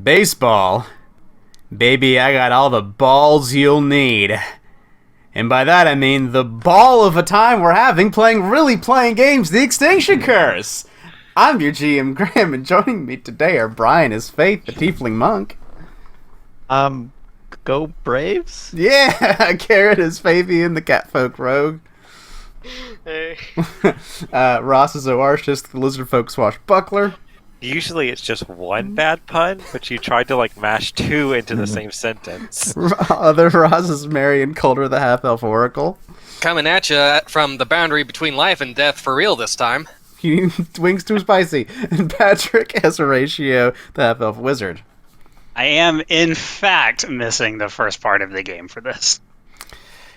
Baseball? Baby, I got all the balls you'll need. And by that I mean the ball of a time we're having playing Really Playing Games, The Extinction Curse! I'm your GM Graham, and joining me today are Brian as Faith, the Tiefling Monk. Go Braves? Yeah, Garrett as Fabian, the Catfolk Rogue. Hey. Ross is Oartius, the Lizard Folk Swashbuckler. Usually it's just one bad pun, but you tried to mash two into the same sentence. Other Ross is Marion Coulter, the Half-Elf Oracle. Coming at you from the boundary between life and death for real this time. Wings too spicy. And Patrick as Horatio, the Half-Elf Wizard. I am, in fact, missing the first part of the game for this.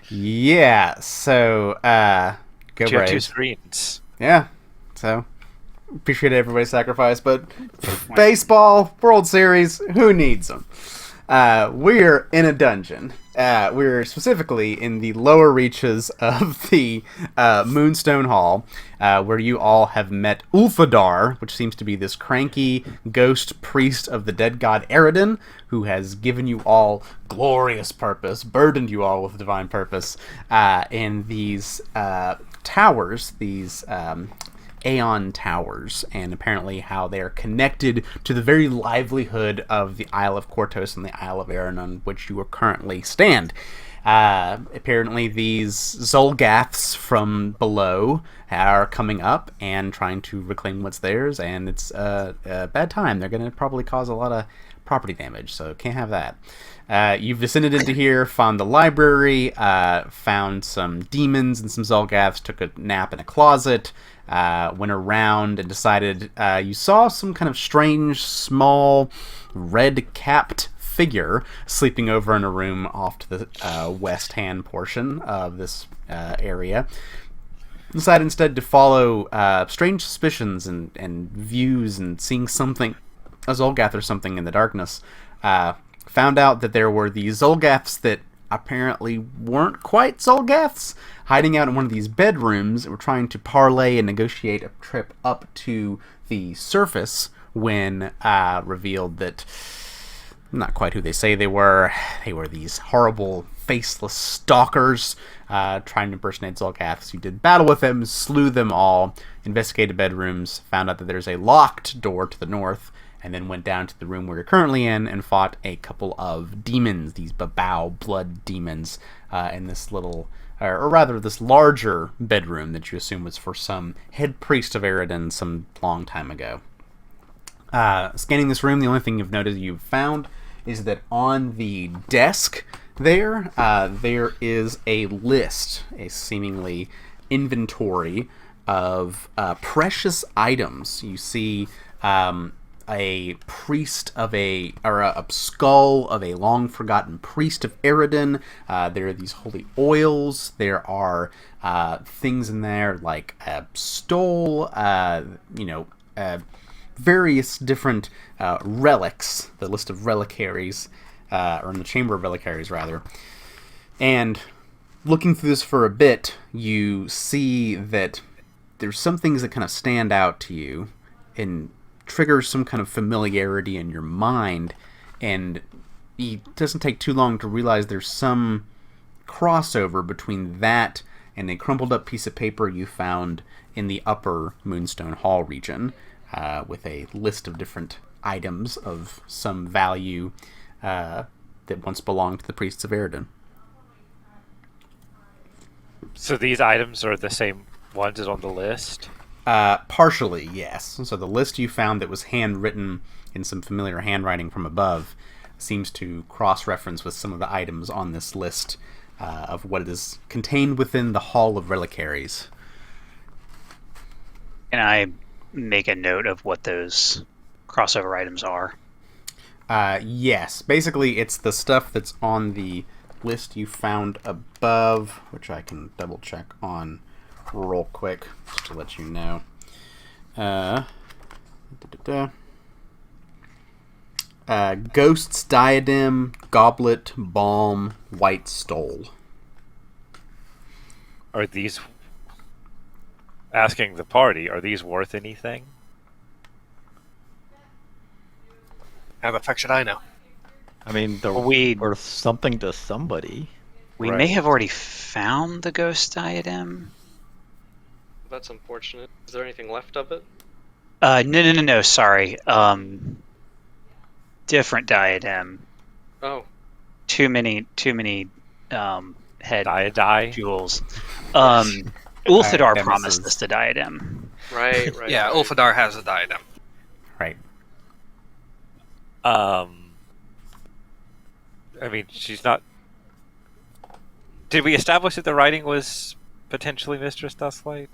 Yeah, so, go You have two Braves. screens. Yeah, so, appreciate everybody's sacrifice, but baseball, World Series, who needs them? We're in a dungeon. We're specifically in the lower reaches of the Moonstone Hall, where you all have met Ulfadar, which seems to be this cranky ghost priest of the dead god Eridan, who has given you all glorious purpose, burdened you all with divine purpose, in these towers, these Aeon Towers, and apparently how they are connected to the very livelihood of the Isle of Kortos and the Isle of Erin, on which you currently stand. Apparently these Zolgaths from below are coming up and trying to reclaim what's theirs, and it's a bad time. They're going to probably cause a lot of property damage, so can't have that. You've descended into here, found the library, found some demons and some Zolgaths, took a nap in a closet, went around and decided you saw some kind of strange, small, red-capped figure sleeping over in a room off to the west hand portion of this area. Decided instead to follow strange suspicions and views and seeing something, a Zolgath or something in the darkness. Found out that there were these Zolgaths that apparently weren't quite Zolgaths, hiding out in one of these bedrooms. Were trying to parlay and negotiate a trip up to the surface when revealed that not quite who they say they were. They were these horrible, faceless stalkers trying to impersonate Zolgaths. You did battle with them, slew them all, investigated bedrooms, found out that there's a locked door to the north, and then went down to the room where you're currently in and fought a couple of demons, these Babao blood demons, in this little, or rather this larger bedroom that you assume was for some head priest of Eridan some long time ago. Scanning this room, the only thing you've noticed you've found is that on the desk there is a list, a seemingly inventory of precious items. You see a priest of a skull of a long forgotten priest of Eridan. There are these holy oils. There are things in there like a stole, various different relics, the list of reliquaries, or in the chamber of reliquaries rather. And looking through this for a bit, you see that there's some things that kind of stand out to you and trigger some kind of familiarity in your mind, and it doesn't take too long to realize there's some crossover between that and a crumpled up piece of paper you found in the upper Moonstone Hall region, with a list of different items of some value that once belonged to the priests of Eridan. So these items are the same ones as on the list? Partially, yes. So the list you found that was handwritten in some familiar handwriting from above seems to cross-reference with some of the items on this list of what is contained within the Hall of Reliquaries. Can I make a note of what those crossover items are? Yes. Basically, it's the stuff that's on the list you found above, which I can double-check on real quick, just to let you know. Ghost's diadem, goblet, balm, white stole. Are these... Asking the party, are these worth anything? How the fuck should I know? I mean, they're We- worth something to somebody. We Right. may have already found the ghost diadem. That's unfortunate. Is there anything left of it? No. Sorry. Different diadem. Oh, Too many head Die. jewels. Ulthadar Diademuses. promised us the diadem. right. Yeah, right. Ulfadar has a diadem. Right. I mean, she's not. Did we establish that the writing was potentially Mistress Dusklight?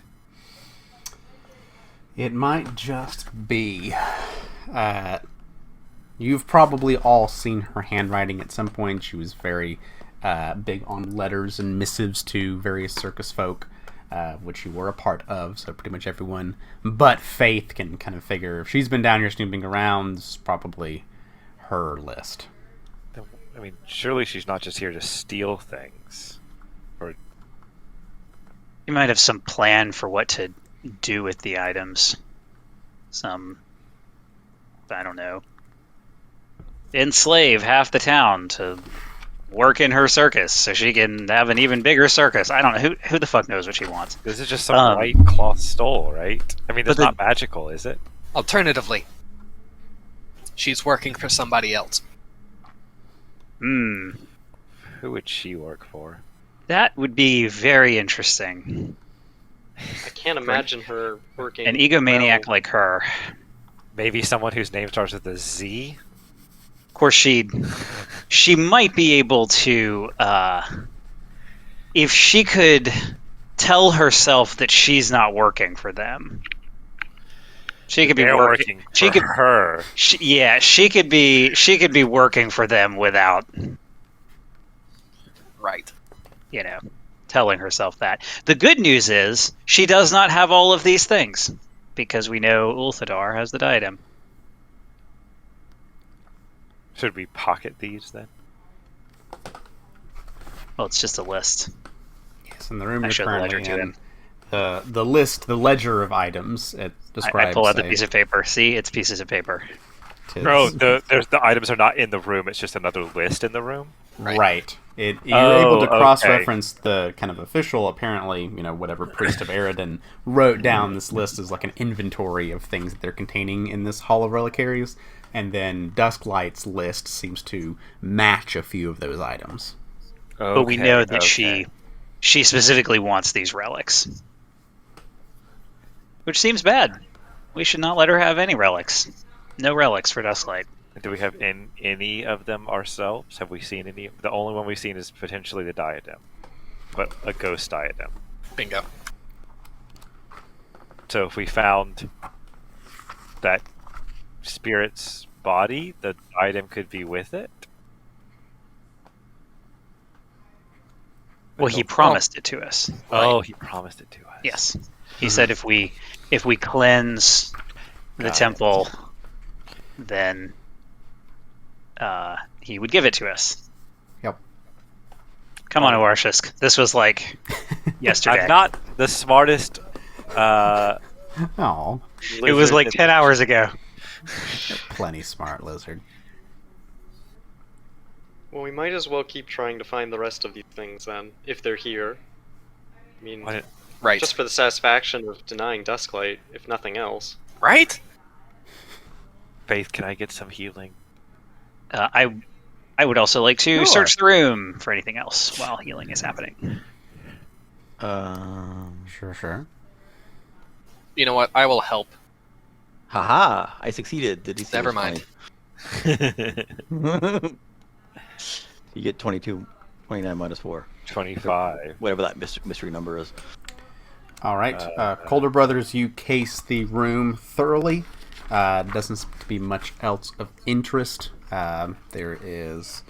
It might just be. You've probably all seen her handwriting at some point. She was very big on letters and missives to various circus folk, which you were a part of. So pretty much everyone but Faith can kind of figure if she's been down here snooping around, it's probably her list. I mean, surely she's not just here to steal things. Or You might have some plan for what to do with the items. I don't know. Enslave half the town to work in her circus so she can have an even bigger circus. I don't know. Who the fuck knows what she wants? this is just some white cloth stole, right? I mean, that's but not magical, is it? Alternatively, she's working for somebody else. Hmm. Who would she work for? That would be very interesting. I can't imagine her working. An egomaniac well. like her. Maybe someone whose name starts with a Z? Of course, she might be able to, if she could tell herself that she's not working for them. She could be They're working. working She for could. her. She could be. She could be working for them without, Right. telling herself that. The good news is she does not have all of these things because we know Ulthadar has the diadem. Should we pocket these then? Well, it's just a list. Yes, in the room I you're showed the ledger currently to in. him. The list, the ledger of items, it describes. I pull out the a- piece of paper. See, it's pieces of paper. tis- Oh, the items are not in the room. It's just another list in the room. Right. You're able to okay. cross-reference the kind of official, apparently, whatever priest of Eridan wrote down this list as like an inventory of things that they're containing in this Hall of Reliquaries, and then Dusklight's list seems to match a few of those items. But we know that okay. she specifically wants these relics. Which seems bad. We should not let her have any relics. No relics for Dusklight. Do we have any of them ourselves? Have we seen any? The only one we've seen is potentially the diadem, but a ghost diadem. Bingo. So if we found that spirit's body, the item could be with it. Well, he promised it to us. Oh, he promised it to us. Yes. He said if we cleanse the Got it. temple, then he would give it to us. Yep. Come on, Oarshisk. This was like yesterday. I'm not the smartest. Oh, It was like 10 hours ago. plenty smart, lizard. Well, we might as well keep trying to find the rest of these things then, if they're here. I mean, What- Right. just for the satisfaction of denying Dusklight, if nothing else. Right? Faith, can I get some healing? I would also like to Sure. search the room for anything else while healing is happening. Sure. You know what? I will help. Haha! I succeeded. Did he see Never his mind. point? You get 22, 29 minus 4. 25. Whatever that mystery number is. All right, Colder Brothers, you case the room thoroughly. Doesn't seem to be much else of interest. There is,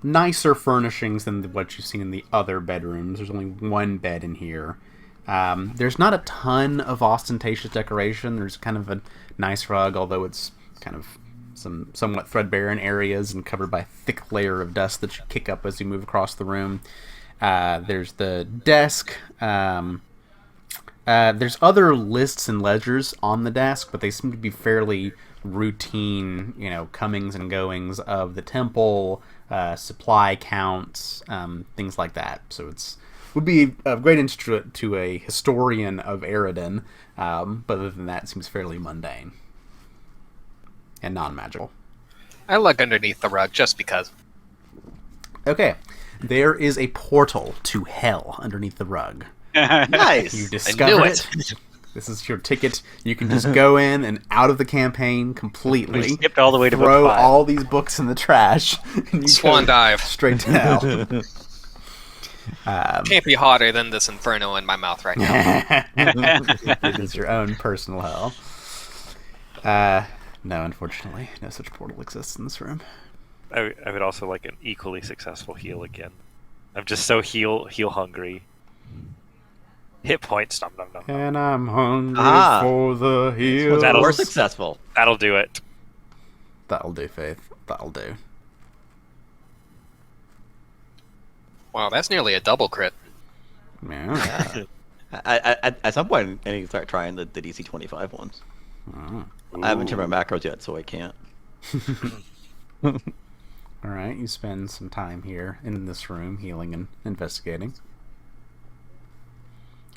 nicer furnishings than what you've seen in the other bedrooms. There's only one bed in here. There's not a ton of ostentatious decoration. There's kind of a nice rug, although it's kind of somewhat threadbare in areas and covered by a thick layer of dust that you kick up as you move across the room. There's the desk, There's other lists and ledgers on the desk, but they seem to be fairly routine, comings and goings of the temple, supply counts, things like that. So would be of great interest to a historian of Eridan, but other than that, it seems fairly mundane and non-magical. I look underneath the rug just because. Okay, there is a portal to hell underneath the rug. Nice. You discovered it. This is your ticket. You can just go in and out of the campaign completely. We skipped all the way to throw book 5. all these books in the trash. And you Swan go dive. straight to hell. Can't be hotter than this inferno in my mouth right now. It is your own personal hell. No, unfortunately, no such portal exists in this room. I would also like an equally successful heal again. I'm just so heal hungry. Hit points. Nom, nom, nom, nom. And I'm hungry Ah. for the heals. That'll more successful. That'll do it. That'll do, Faith. That'll do. Wow, that's nearly a double crit. Yeah. At some point, I need to start trying the DC 25 ones. Oh. I haven't turned my macros yet, so I can't. All right, you spend some time here in this room healing and investigating.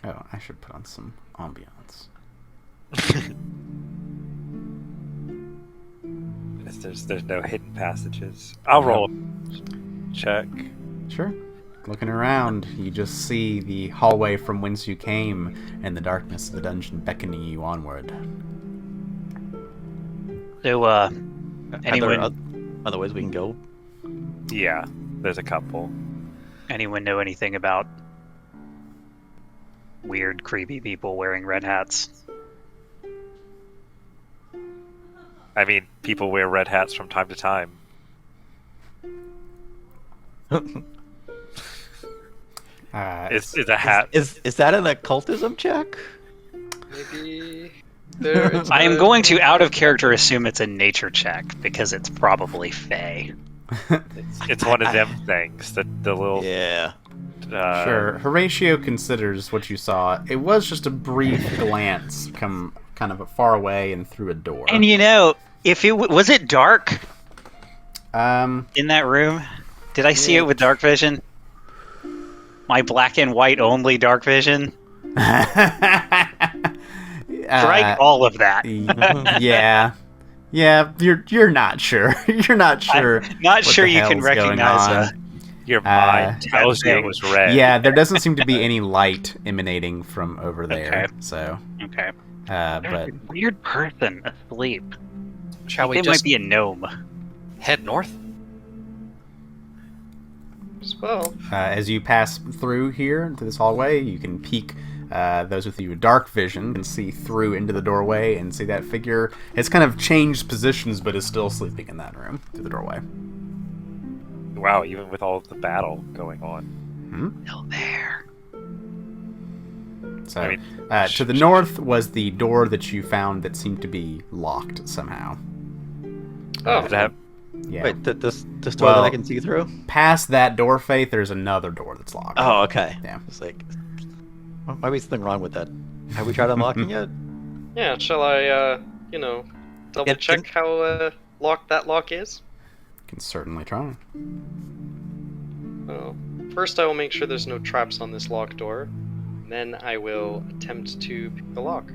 Oh, I should put on some ambiance. There's no hidden passages. I'll roll a check. Sure. Looking around, you just see the hallway from whence you came and the darkness of the dungeon beckoning you onward. So, Are anyone there other ways we can go? Yeah, there's a couple. know anything about weird, creepy people wearing red hats? I mean, people wear red hats from time to time. Is a hat? Is that an occultism check? Maybe there. I am going to, out of character, assume it's a nature check because it's probably Fey. It's one of them things. The little. Yeah. Sure. Horatio considers what you saw. It was just a brief glance, come kind of far away and through a door. And if it was it dark in that room? Did I see it with dark vision? My black and white only dark vision? Strike all of that. Yeah. Yeah, you're not sure. You're not sure. I'm not what sure the you can hell's going recognize on. Your mind tells you it was red. Yeah, there doesn't seem to be any light emanating from over there. Okay. So, Okay. but There's a weird person asleep. Shall we It just might be a gnome. head north? Well, as you pass through here into this hallway, you can peek. Those with you with dark vision can see through into the doorway and see that figure. It's kind of changed positions, but is still sleeping in that room through the doorway. Wow, even with all of the battle going on. Still there. So, I mean, to the north was the door that you found that seemed to be locked somehow. oh, Does it have- Yeah. Wait, this door that I can see through? Past that door, Faith, there's another door that's locked. Oh, okay. Yeah. It's like, might be something wrong with that. Have we tried unlocking yet? yeah. Shall I, double check in- how locked that lock is? Can certainly try. Well, first I will make sure there's no traps on this locked door. Then I will attempt to pick the lock.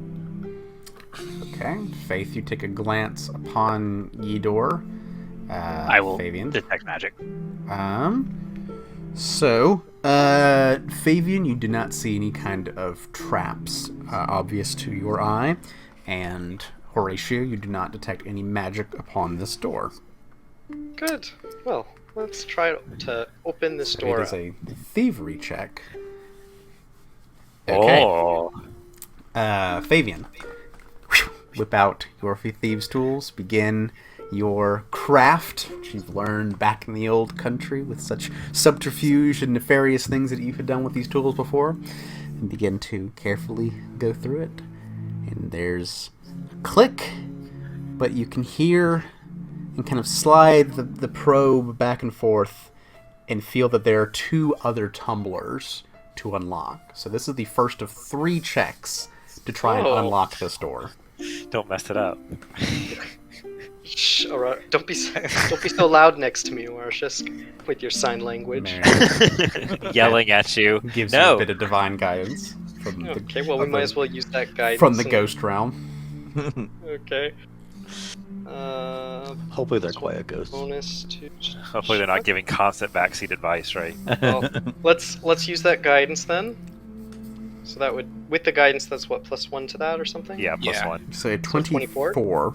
Okay. Faith, you take a glance upon ye door. I will Fabian. detect magic. Fabian, you do not see any kind of traps obvious to your eye, and Horatio, you do not detect any magic upon this door. Good. Well, let's try to open this door It is up. a thievery check. Okay. Oh. Fabian, whip out your thieves' tools, begin your craft, which you've learned back in the old country with such subterfuge and nefarious things that you had done with these tools before, and begin to carefully go through it. And there's a click, but you can hear and kind of slide the probe back and forth and feel that there are two other tumblers to unlock. So this is the first of 3 checks to try and Oh. unlock this door. Don't mess it up. Shh, alright. Don't be so loud next to me, Marcius, with your sign language. Marion Yelling at you. gives you a bit of divine guidance from the, Okay, well, we might as well use that guidance. from the and- ghost realm. Okay. Hopefully they're quiet ghosts. Bonus to. Hopefully they're not giving constant backseat advice, right? Well, let's use that guidance then. So that would, with the guidance, that's what, +1 to that or something? Yeah, plus Yeah. 1. So 24? 24.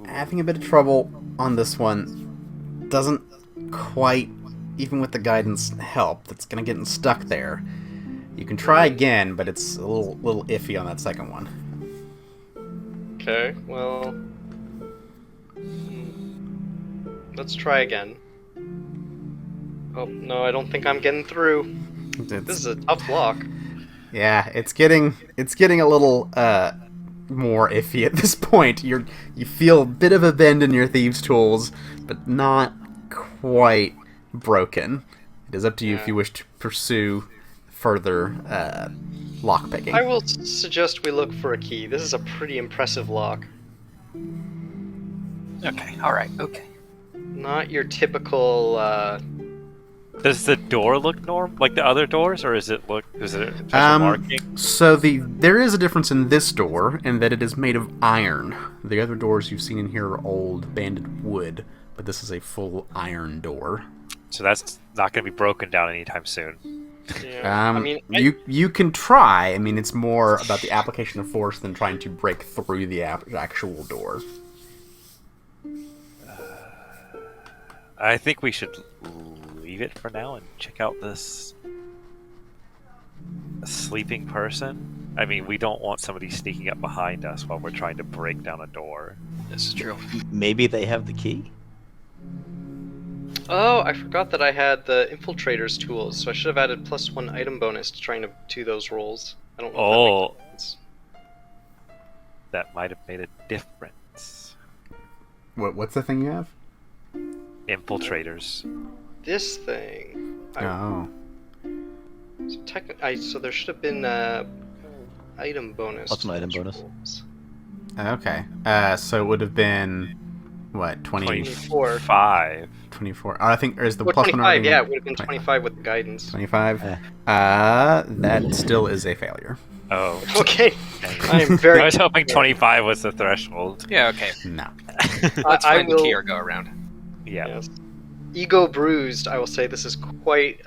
Having a bit of trouble on this one. Doesn't quite, even with the guidance, help. That's gonna get stuck there. You can try again, but it's a little iffy on that second one. Okay, well. Let's try again. Oh, no, I don't think I'm getting through. This is a tough lock. Yeah, it's getting a little more iffy at this point. You feel a bit of a bend in your thieves' tools, but not quite broken. It is up to you if you wish to pursue further lockpicking. I will suggest we look for a key. This is a pretty impressive lock. Okay, alright, okay. Not your typical, Does the door look normal, like the other doors, or is it a special marking? So there is a difference in this door in that it is made of iron. The other doors you've seen in here are old banded wood, but this is a full iron door. So that's not going to be broken down anytime soon. yeah, I mean, you can try. I mean, it's more about the application of force than trying to break through the actual door. I think we should leave it for now and check out this sleeping person. I mean, we don't want somebody sneaking up behind us while we're trying to break down a door. This is true. Maybe they have the key? oh, I forgot that I had the infiltrator's tools, so I should have added +1 item bonus to trying to do those rolls. I don't know Oh, if that makes sense. that might have made a difference. What's the thing you have? Infiltrators. This thing. Oh. So there should have been item bonus. What's my item to bonus? rolls. Okay. So it would have been what 24. 5. 24. Oh, I think or is the Well, plus 25, one. yeah, it would have been 25 with the guidance. 25. Eh. That still is a failure. Oh. Okay, dang. I am very. I was hoping 25 was the threshold. Yeah, okay. No. Let's I find will- the key or go around. Yeah. Yes. Ego bruised. I will say this is quite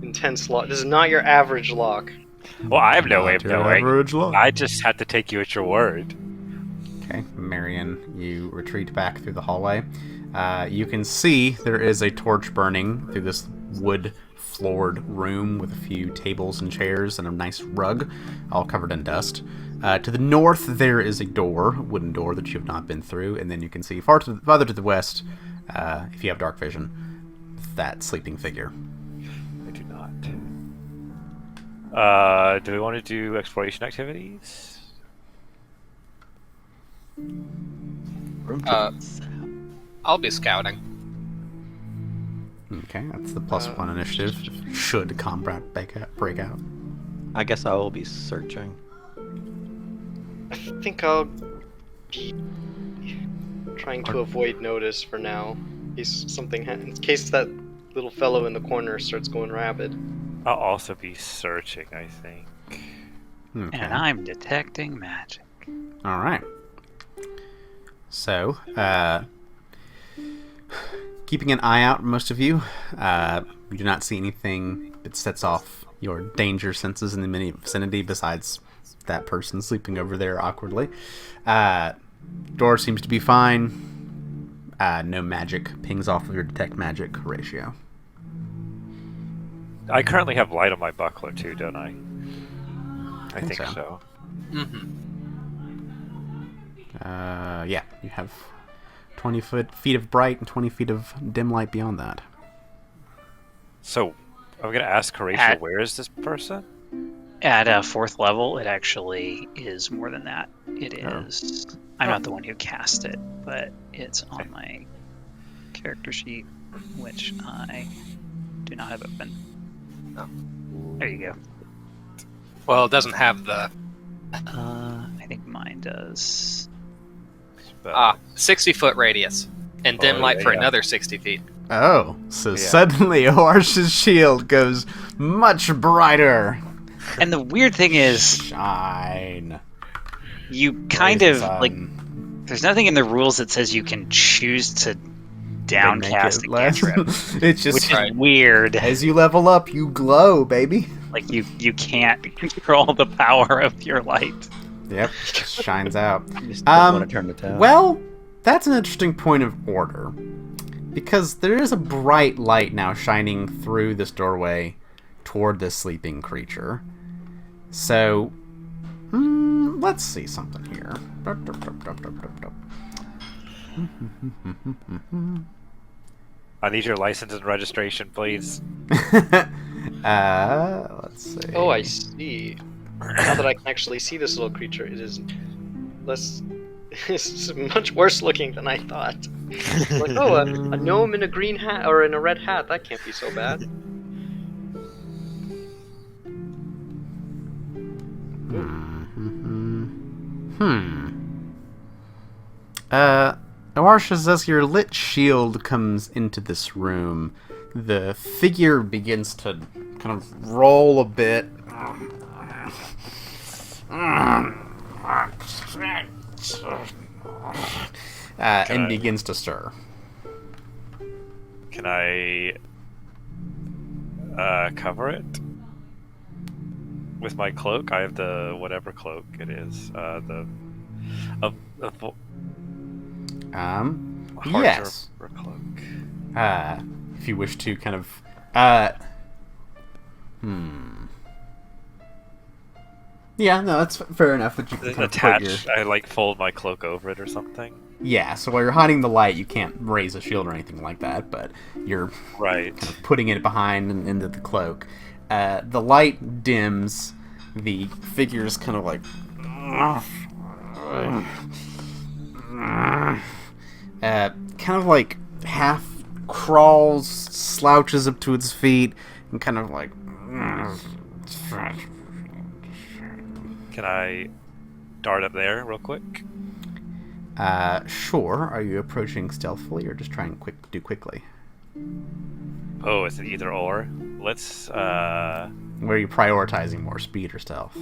intense lock. This is not your average lock. Well, I have no way of Not your knowing. average luck. I just had to take you at your word. Okay, Marion, you retreat back through the hallway. You can see there is a torch burning through this wood-floored room with a few tables and chairs and a nice rug, all covered in dust. To the north, there is a door, a wooden door that you have not been through, and then you can see farther to the west, if you have dark vision, that sleeping figure. I do not. Do we want to do exploration activities? Room Uh, keys. I'll be scouting. Okay, that's the +1 initiative. Should combat break out. I guess I will be searching. I think I'll be trying to avoid notice for now. In case that little fellow in the corner starts going rabid. I'll also be searching, I think. Okay. And I'm detecting magic. All right. So, keeping an eye out, most of you. You do not see anything that sets off your danger senses in the immediate vicinity besides that person sleeping over there awkwardly. Door seems to be fine. No magic pings off of your detect magic ratio. I currently have light on my buckler too, don't I? I think so. so. Mm-hmm. Yeah, you have 20 feet of bright and 20 feet of dim light beyond that. So, I'm gonna ask Horatio, At- where is this person? At a 4th level, it actually is more than that. It Oh. is. I'm not the one who cast it, but it's on my character sheet, which I do not have open. Oh. There you go. Well, it doesn't have the I think mine does. 60-foot radius and dim Oh, light for yeah. another 60 feet. Oh, so Yeah. suddenly Oarsh's shield goes much brighter. And the weird thing is, Shine. you kind Raise of the like. sun. There's nothing in the rules that says you can choose to They make downcast it a less. cantrip, It's just which is weird. as you level up, you glow, baby. Like you can't control the power of your light. Yep, shines out. You just don't want to turn the town. Well, that's an interesting point of order. Because there is a bright light now shining through this doorway toward this sleeping creature. So, let's see something here. I need your license and registration, please. Let's see. Oh, I see. Now that I can actually see this little creature, it is less. It's much worse looking than I thought. Like, oh, a gnome in a green hat or in a red hat. That can't be so bad. Awarsha, as your lit shield comes into this room, the figure begins to kind of roll a bit. And begins to stir. Can I cover it with my cloak? I have the whatever cloak it is. The Yes. cloak. If you wish to kind of, Yeah, no, that's fair enough that you can kind of put your... Attach. I like fold my cloak over it or something. Yeah, so while you're hiding the light, you can't raise a shield or anything like that, but you're Right. kind of putting it behind and into the cloak. The light dims, the figure's kind of like... kind of like half crawls, slouches up to its feet, and kind of like... Can I dart up there real quick? Sure. Are you approaching stealthily or just trying to do quickly? Oh, it's an either or. Let's Where are you prioritizing more, speed or stealth?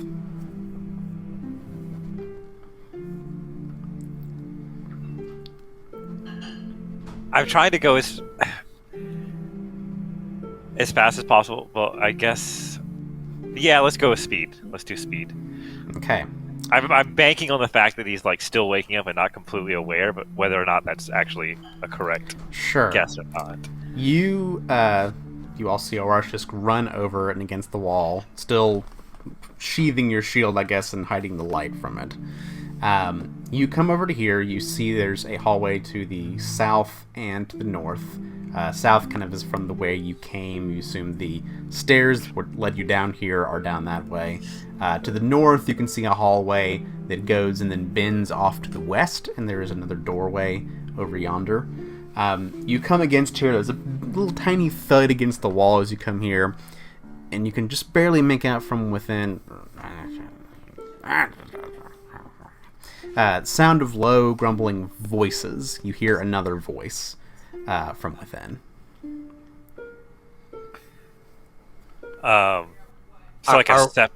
I'm trying to go as fast as possible. Well, I guess. Yeah, let's go with speed. Let's do speed. Okay. I'm banking on the fact that he's like still waking up and not completely aware, but whether or not that's actually a correct Sure. guess or not. You all see Arash just run over and against the wall, still sheathing your shield, I guess, and hiding the light from it. You come over to here, you see there's a hallway to the south and to the north. South kind of is from the way you came. You assume the stairs led you down here are down that way. To the north, you can see a hallway that goes and then bends off to the west, and there is another doorway over yonder. You come against here, there's a little tiny thud against the wall as you come here, and you can just barely make out from within... sound of low, grumbling voices. You hear another voice from within. So like a step,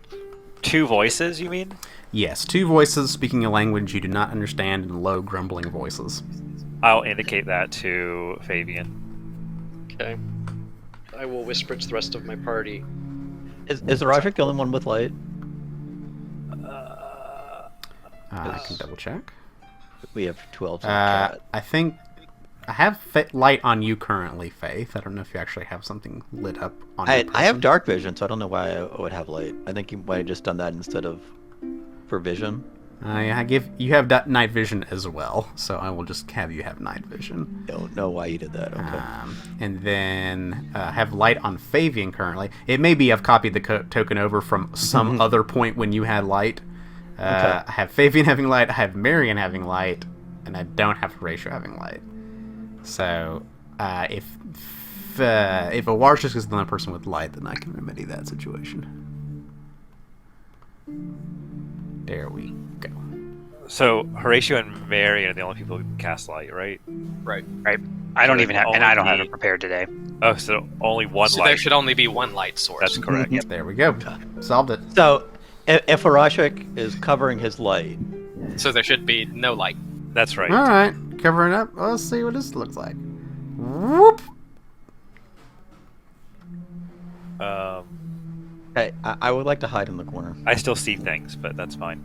two voices, you mean? Yes, two voices speaking a language you do not understand in low, grumbling voices. I'll indicate that to Fabian. Okay. I will whisper to the rest of my party. Is Roderick the only one with light? I can double check. We have 12. I I think I have light on you currently, Faith. I don't know if you actually have something lit up on your person. I have dark vision, so I don't know why I would have light. I think you might have just done that instead of for vision. You have night vision as well, so I will just have you have night vision. Don't know why you did that. Okay. And then have light on Fabian currently. It may be I've copied the token over from some other point when you had light. Okay. I have Fabian having light, I have Marion having light, and I don't have Horatio having light. So, if if Awarshisk is the only person with light, then I can remedy that situation. There we go. So Horatio and Marion are the only people who can cast light, right? Right. I don't So even there'd have, and I don't only have be- it prepared today. Oh, so only one So light. there should only be one light source. That's correct. There we go. Solved it. So, if Arashik is covering his light, So there should be no light. That's right. All right, covering up. Let's see what this looks like. Whoop. hey, I would like to hide in the corner. I still see things, but that's fine.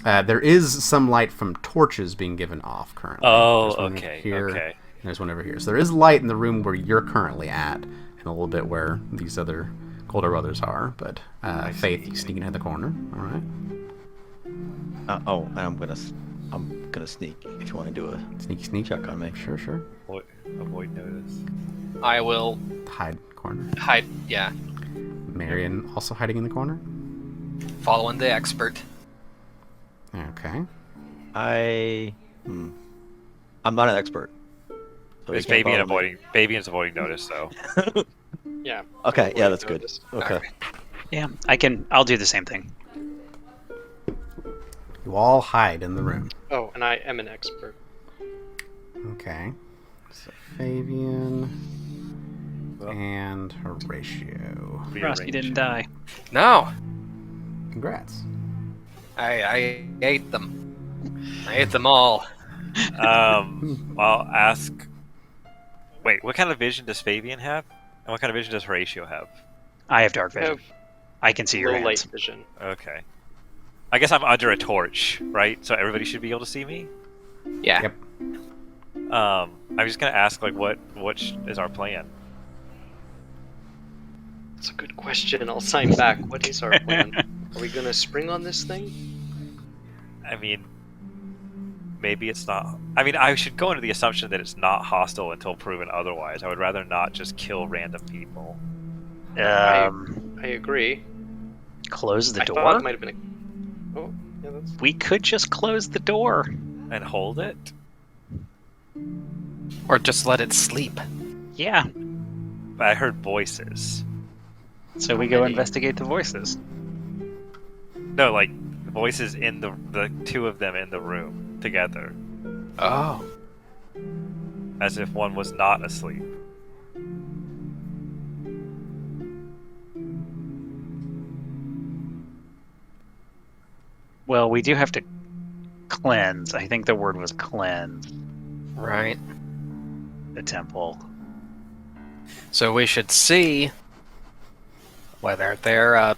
There is some light from torches being given off currently. Oh, There's one okay, Here, okay. and there's one over here. So there is light in the room where you're currently at, and a little bit where these other Golder brothers are. But Faith, you sneaking in the corner. All right. And I'm gonna sneak. If you want to do a Sneak. check on me. Sure. Avoid notice. I will Hide corner. hide. Yeah, Marion also hiding in the corner. following the expert. Okay. I'm not an expert. So There's you can't Baby and follow me. Baby avoiding notice, though. Yeah. Okay, yeah, that's Notice. good. Okay. Yeah, I'll do the same thing. You all hide in the room. Oh, and I am an expert. Okay. So Fabian and Horatio. Frosty didn't die. No, Congrats. I ate them. I ate them all. I'll ask. Wait, what kind of vision does Fabian have? And what kind of vision does Horatio have? I have dark I vision. have I can see your low light hands. vision. Okay. I guess I'm under a torch, right? So everybody should be able to see me. Yeah. Yep. I'm just gonna ask, like, what is our plan? That's a good question. I'll sign back. What is our plan? Are we gonna spring on this thing? I mean, maybe it's not. I mean, I should go into the assumption that it's not hostile until proven otherwise. I would rather not just kill random people. I agree. Close the I thought door? it might have been a... Oh, yeah, that's... We could just close the door. And hold it? Or just let it sleep. Yeah. But I heard voices. So we go investigate the voices. No, like, voices in the two of them in the room together. Oh. As if one was not asleep. Well, we do have to cleanse. I think the word was cleanse Right. the temple. So we should see whether they're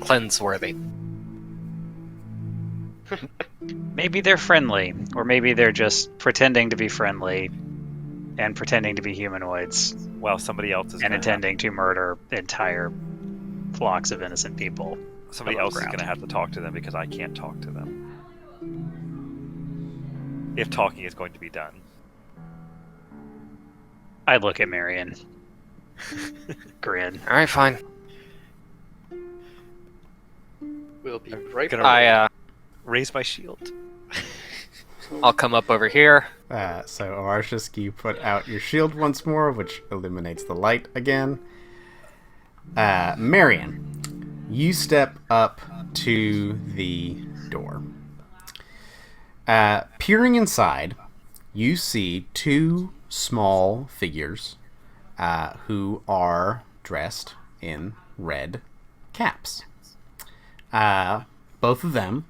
cleanse-worthy. Maybe they're friendly, or maybe they're just pretending to be friendly and pretending to be humanoids Well, somebody else is and gonna intending to murder entire flocks of innocent people. somebody above else is ground. going to have to talk to them because I can't talk to them. If talking is going to be done. I look at Marion. Grin. All right, fine. We'll be right Gonna- back. Raise my shield. I'll come up over here. So Awarshisk, you put out your shield once more, which illuminates the light again. Marion, you step up to the door. Peering inside, you see two small figures who are dressed in red caps. Both of them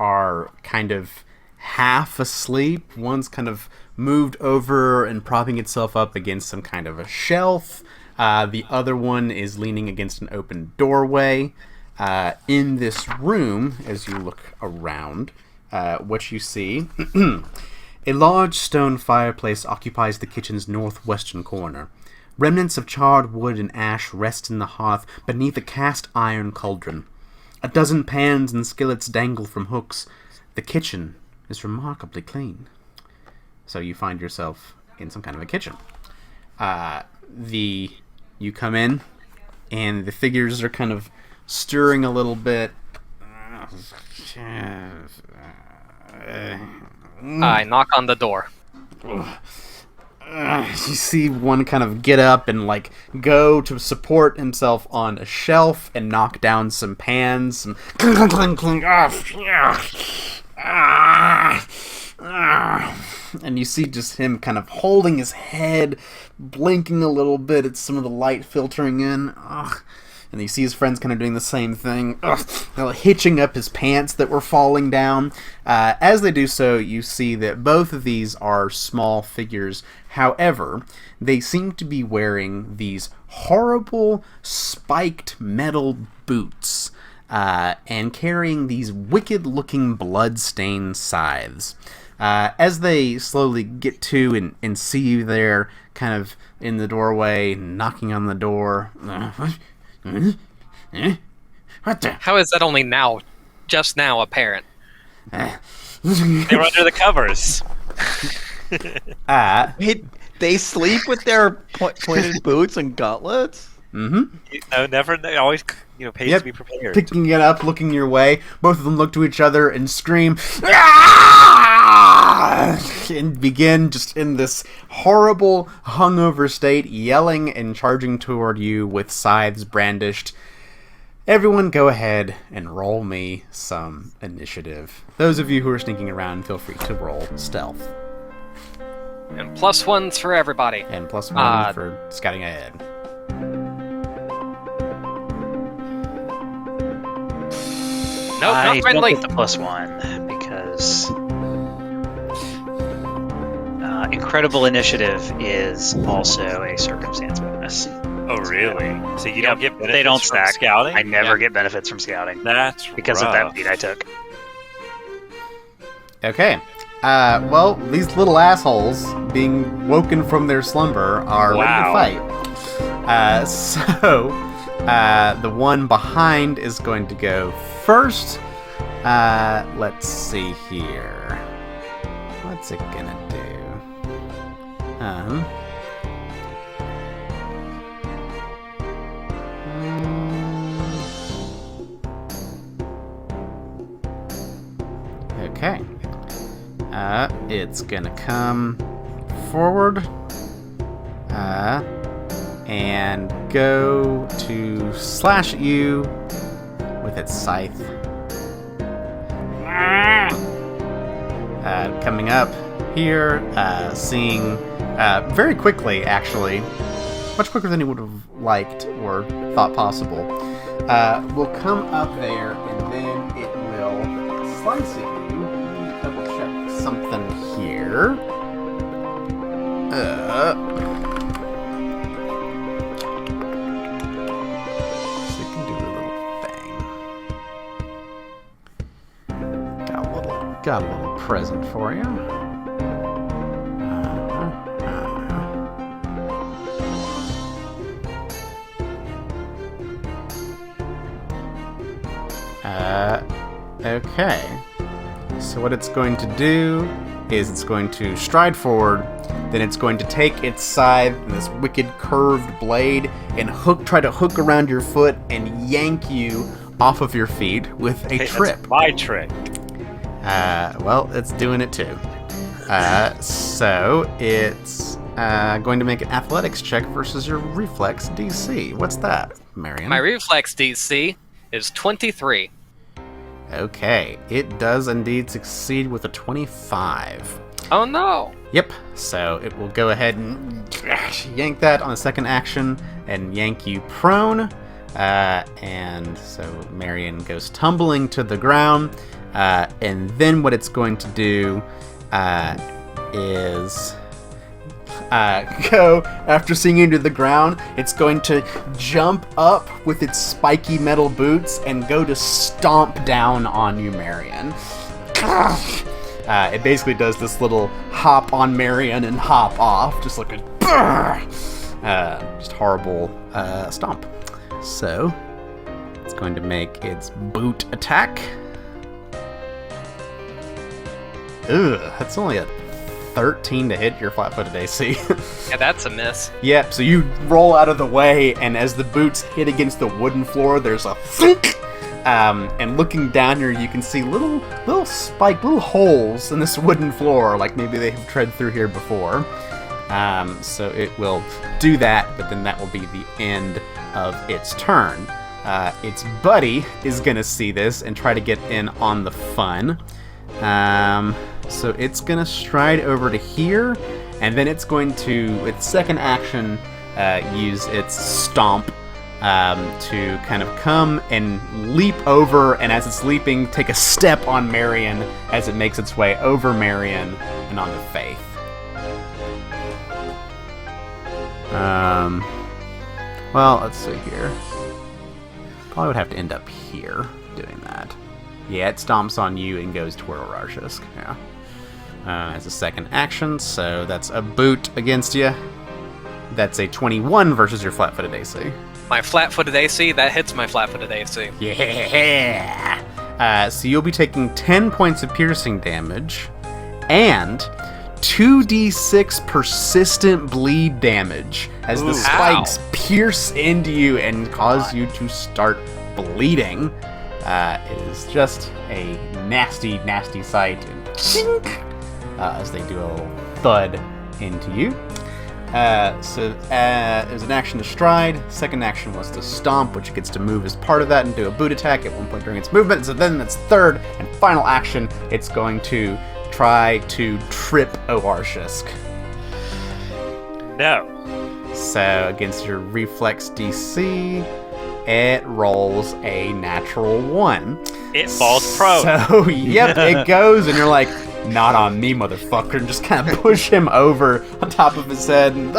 are kind of half asleep. One's kind of moved over and propping itself up against some kind of a shelf. The other one is leaning against an open doorway. In this room, as you look around, what you see, a large stone fireplace occupies the kitchen's northwestern corner. Remnants of charred wood and ash rest in the hearth beneath a cast iron cauldron. A dozen pans and skillets dangle from hooks. The kitchen is remarkably clean. So you find yourself in some kind of a kitchen. You come in, and the figures are kind of stirring a little bit. I knock on the door. You see one kind of get up and like go to support himself on a shelf and knock down some pans. Some clink, clink, clink, and you see just him kind of holding his head, blinking a little bit at some of the light filtering in. And you see his friends kind of doing the same thing, hitching up his pants that were falling down. As they do so, you see that both of these are small figures. However, they seem to be wearing these horrible spiked metal boots and carrying these wicked-looking blood-stained scythes. As they slowly get to and see you there, kind of in the doorway, knocking on the door. What the? How is that only now, just now, apparent? They were under the covers. Wait, they sleep with their pointed boots and gauntlets? No, never. Always, pays to be prepared. Picking it up, looking your way. Both of them look to each other and scream, and begin just in this horrible, hungover state, yelling and charging toward you with scythes brandished. Everyone go ahead and roll me some initiative. Those of you who are sneaking around, feel free to roll stealth. And +1s for everybody. And +1 for scouting ahead. Nope, I not friendly. don't get the +1 because incredible initiative is also a circumstance bonus. Oh, really? So you don't get benefits They don't from stack. scouting? I never get benefits from scouting That's because of that beat I took. Okay. Well, these little assholes, being woken from their slumber, are Wow. ready to fight. So, the one behind is going to go first. Let's see here. What's it gonna do? Okay. It's gonna come forward, and go to slash at you with its scythe. Coming up here, seeing very quickly, actually, much quicker than he would have liked or thought possible, will come up there and then it will slice at you. Double check something here. So it can do a little thing. Got a little present for you. Okay. So what it's going to do is it's going to stride forward, then it's going to take its scythe and this wicked curved blade and try to hook around your foot and yank you off of your feet with a trip. That's my trick. Well, it's doing it too. So it's going to make an athletics check versus your reflex DC. What's that, Marion? My reflex DC is 23. Okay, it does indeed succeed with a 25. Oh no! Yep, so it will go ahead and yank that on the second action and yank you prone. And so Marion goes tumbling to the ground. And then what it's going to do is go, after seeing you to the ground, it's going to jump up with its spiky metal boots and go to stomp down on you, Marion. It basically does this little hop on Marion and hop off, just like a just horrible stomp. So it's going to make its boot attack. Ugh, that's only a 13 to hit your flat-footed AC. Yeah, that's a miss. Yep, so you roll out of the way, and as the boots hit against the wooden floor, there's a thunk! And looking down here, you can see little holes in this wooden floor, like maybe they have tread through here before. So it will do that, but then that will be the end of its turn. Its buddy is going to see this and try to get in on the fun. So it's going to stride over to here, and then it's going to, its second action, use its stomp to kind of come and leap over, and as it's leaping, take a step on Marion as it makes its way over Marion and onto Faith. Well, let's see here. Probably would have to end up here doing that. Yeah, it stomps on you and goes toward Orarshis. Yeah. As a second action, so that's a boot against you. That's a 21 versus your flat-footed AC. My flat-footed AC, that hits my flat-footed AC. Yeah! So you'll be taking 10 points of piercing damage and 2d6 persistent bleed damage as the spikes pierce into you and cause you to start bleeding. It is just a nasty, nasty sight. And as they do a little thud into you. So it was an action to stride. Second action was to stomp, which it gets to move as part of that and do a boot attack at one point during its movement. So then its third and final action, it's going to try to trip Oarshisk. No. So against your reflex DC, it rolls a natural 1. It falls prone. So, yep, it goes, and you're like, not on me, motherfucker, and just kind of push him over on top of his head, and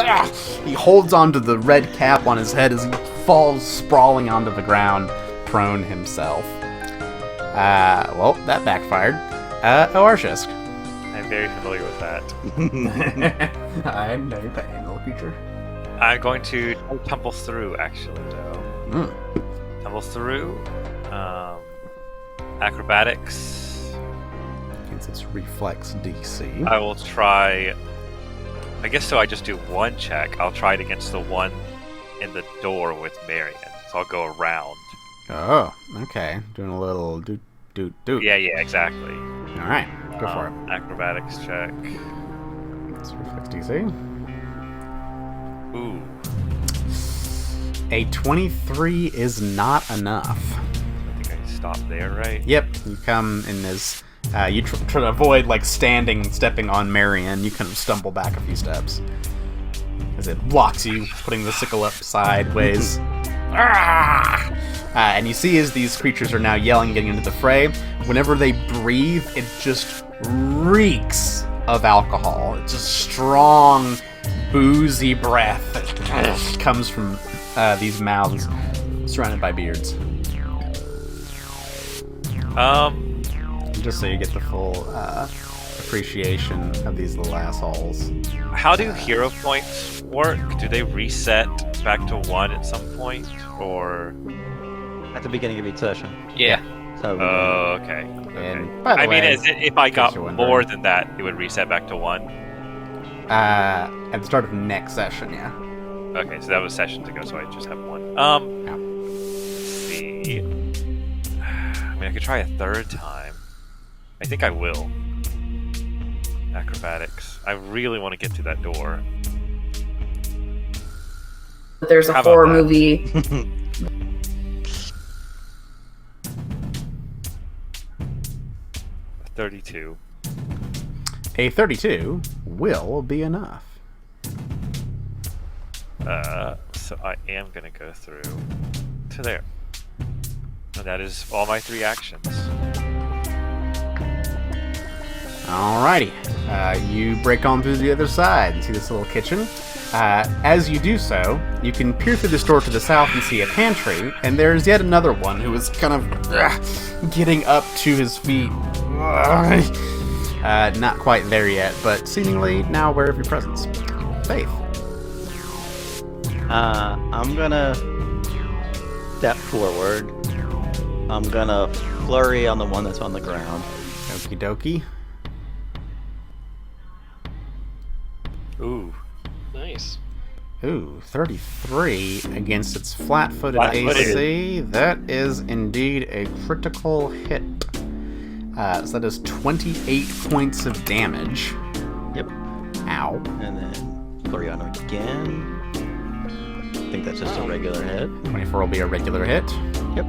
he holds onto the red cap on his head as he falls sprawling onto the ground, prone himself. Well, that backfired. Oarshisk. I'm very familiar with that. I'm very pain, little creature. I'm going to tumble through, actually, though. Tumble through. Acrobatics. Against its reflex DC. I will try. I guess so. I just do one check. I'll try it against the one in the door with Marion. So I'll go around. Oh, okay. Doing a little doot. Yeah, exactly. All right, go for it. Acrobatics check. It's reflex DC. Ooh. A 23 is not enough. I think I stopped there, right? Yep, you come in as you try to avoid like stepping on Marion. You kind of stumble back a few steps as it blocks you, putting the sickle up sideways. And you see as these creatures are now yelling, getting into the fray, whenever they breathe, it just reeks of alcohol. It's a strong, boozy breath that comes from these mouths surrounded by beards. Just so you get the full appreciation of these little assholes. How do hero points work? Do they reset back to 1 at some point, or At the beginning of each session. Yeah. So okay. And by the way, If I got you're more wondering. than that, it would reset back to 1. at the start of next session, yeah. Okay, so that was sessions ago, so I just have 1. Yeah. Let's see. I mean, I could try a third time. I think I will. Acrobatics. I really want to get to that door. There's a How about horror that? movie. 32. A 32 will be enough. So I am gonna go through to there. And that is all my 3 actions. Alrighty. You break on through the other side and see this little kitchen. As you do so, you can peer through this door to the south and see a pantry, and there's yet another one who is kind of getting up to his feet. Not quite there yet, but seemingly now aware of your presence. Faith. I'm gonna step forward. I'm gonna flurry on the one that's on the ground. Okie dokie. Ooh. Nice. Ooh, 33 against its flat-footed Flat-footed. AC. That is indeed a critical hit. So that is 28 points of damage. Yep. Ow. And then Flurry on him again. I think that's just a regular hit. 24 will be a regular hit. Yep.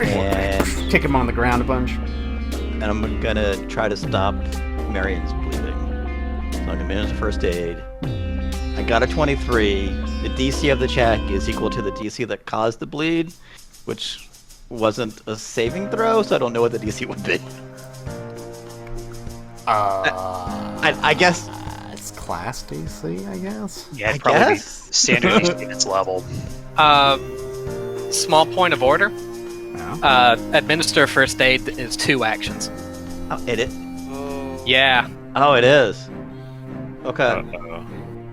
And Kick him on the ground a bunch. I'm gonna try to stop Marion's bleeding. So I'm gonna manage first aid. I got a 23. The DC of the check is equal to the DC that caused the bleed, which wasn't a saving throw, so I don't know what the DC would be. I guess It's class DC, I guess. Yeah, it'd I probably guess. be standard DC at its level. Small point of order. Yeah. Administer first aid is 2 actions. Oh, it. Yeah. Oh, it is. Okay. Uh-oh.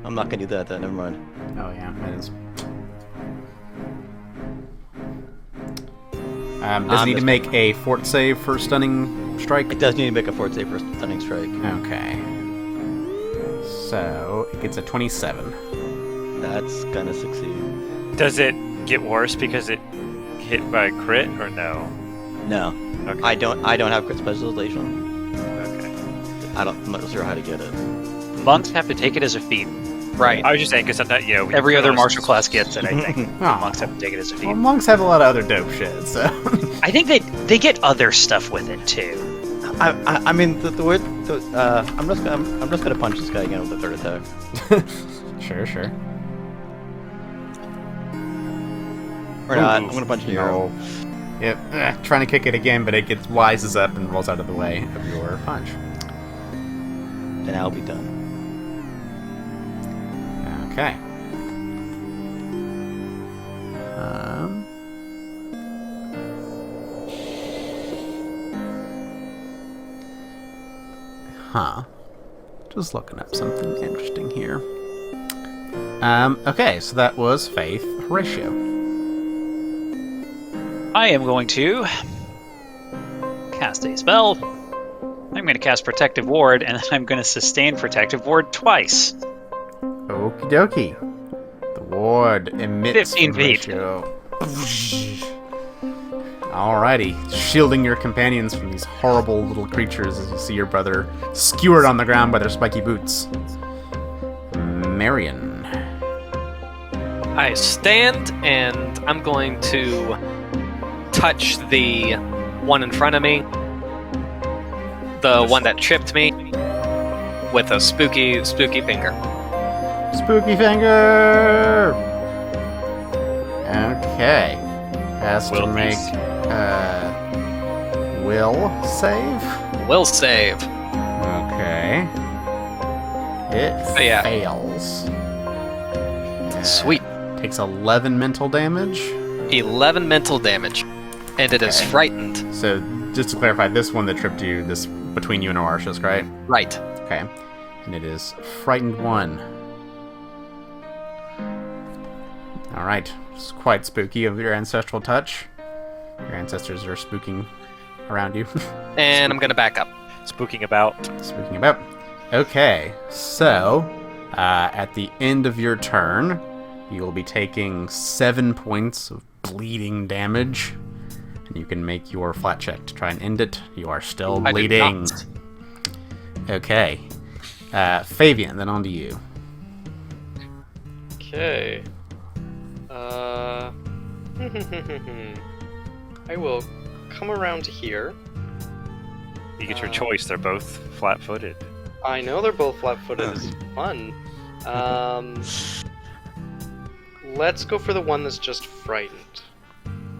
I'm not gonna do that then. Never mind. Oh yeah, it is. Does it need to make a fort save for stunning strike? It does need to make a fort save for stunning strike. Okay. So it gets a 27. That's gonna succeed. Does it get worse because it hit by a crit or no? No, Okay. I don't have crit specialization. Okay. I'm not sure how to get it. Monks have to take it as a feat. Right. I was just saying because sometimes we Every can other throw martial class gets it, I think. Oh. Monks have to take it as a feat. Well, monks have a lot of other dope shit, so. I think they get other stuff with it too. I mean the word. I'm just gonna punch this guy again with the third attack. Sure. Or not. Ooh. I'm gonna punch you. No. Yep. Trying to kick it again, but it gets wises up and rolls out of the way of your punch. And I'll be done. Okay. Just looking up something interesting here. Okay, so that was Faith Horatio. I am going to cast a spell. I'm going to cast Protective Ward, and then I'm going to sustain Protective Ward twice. Okie dokie. The ward emits 15 from feet. Horatio. Alrighty, shielding your companions from these horrible little creatures as you see your brother skewered on the ground by their spiky boots. Marion. I stand and I'm going to touch the one in front of me, the one that tripped me, with a spooky finger. Spooky finger! Okay. Has to Will make will save? Will save. Okay. It Yeah. fails. Sweet. Takes 11 mental damage. 11 mental damage. And it is Okay. frightened. So, just to clarify, this one that tripped you, this between you and Oartius, right? Right. Okay. And it is frightened 1. Alright. It's quite spooky of your ancestral touch. Your ancestors are spooking around you. And I'm going to back up. Spooking about. Speaking about. Okay, so at the end of your turn, you'll be taking 7 points of bleeding damage. And you can make your flat check to try and end it. You are still I did bleeding. not. Okay. Fabian, then on to you. Okay. I will come around here. You get your choice. They're both flat-footed. I know they're both flat-footed. It's fun. Let's go for the one that's just frightened.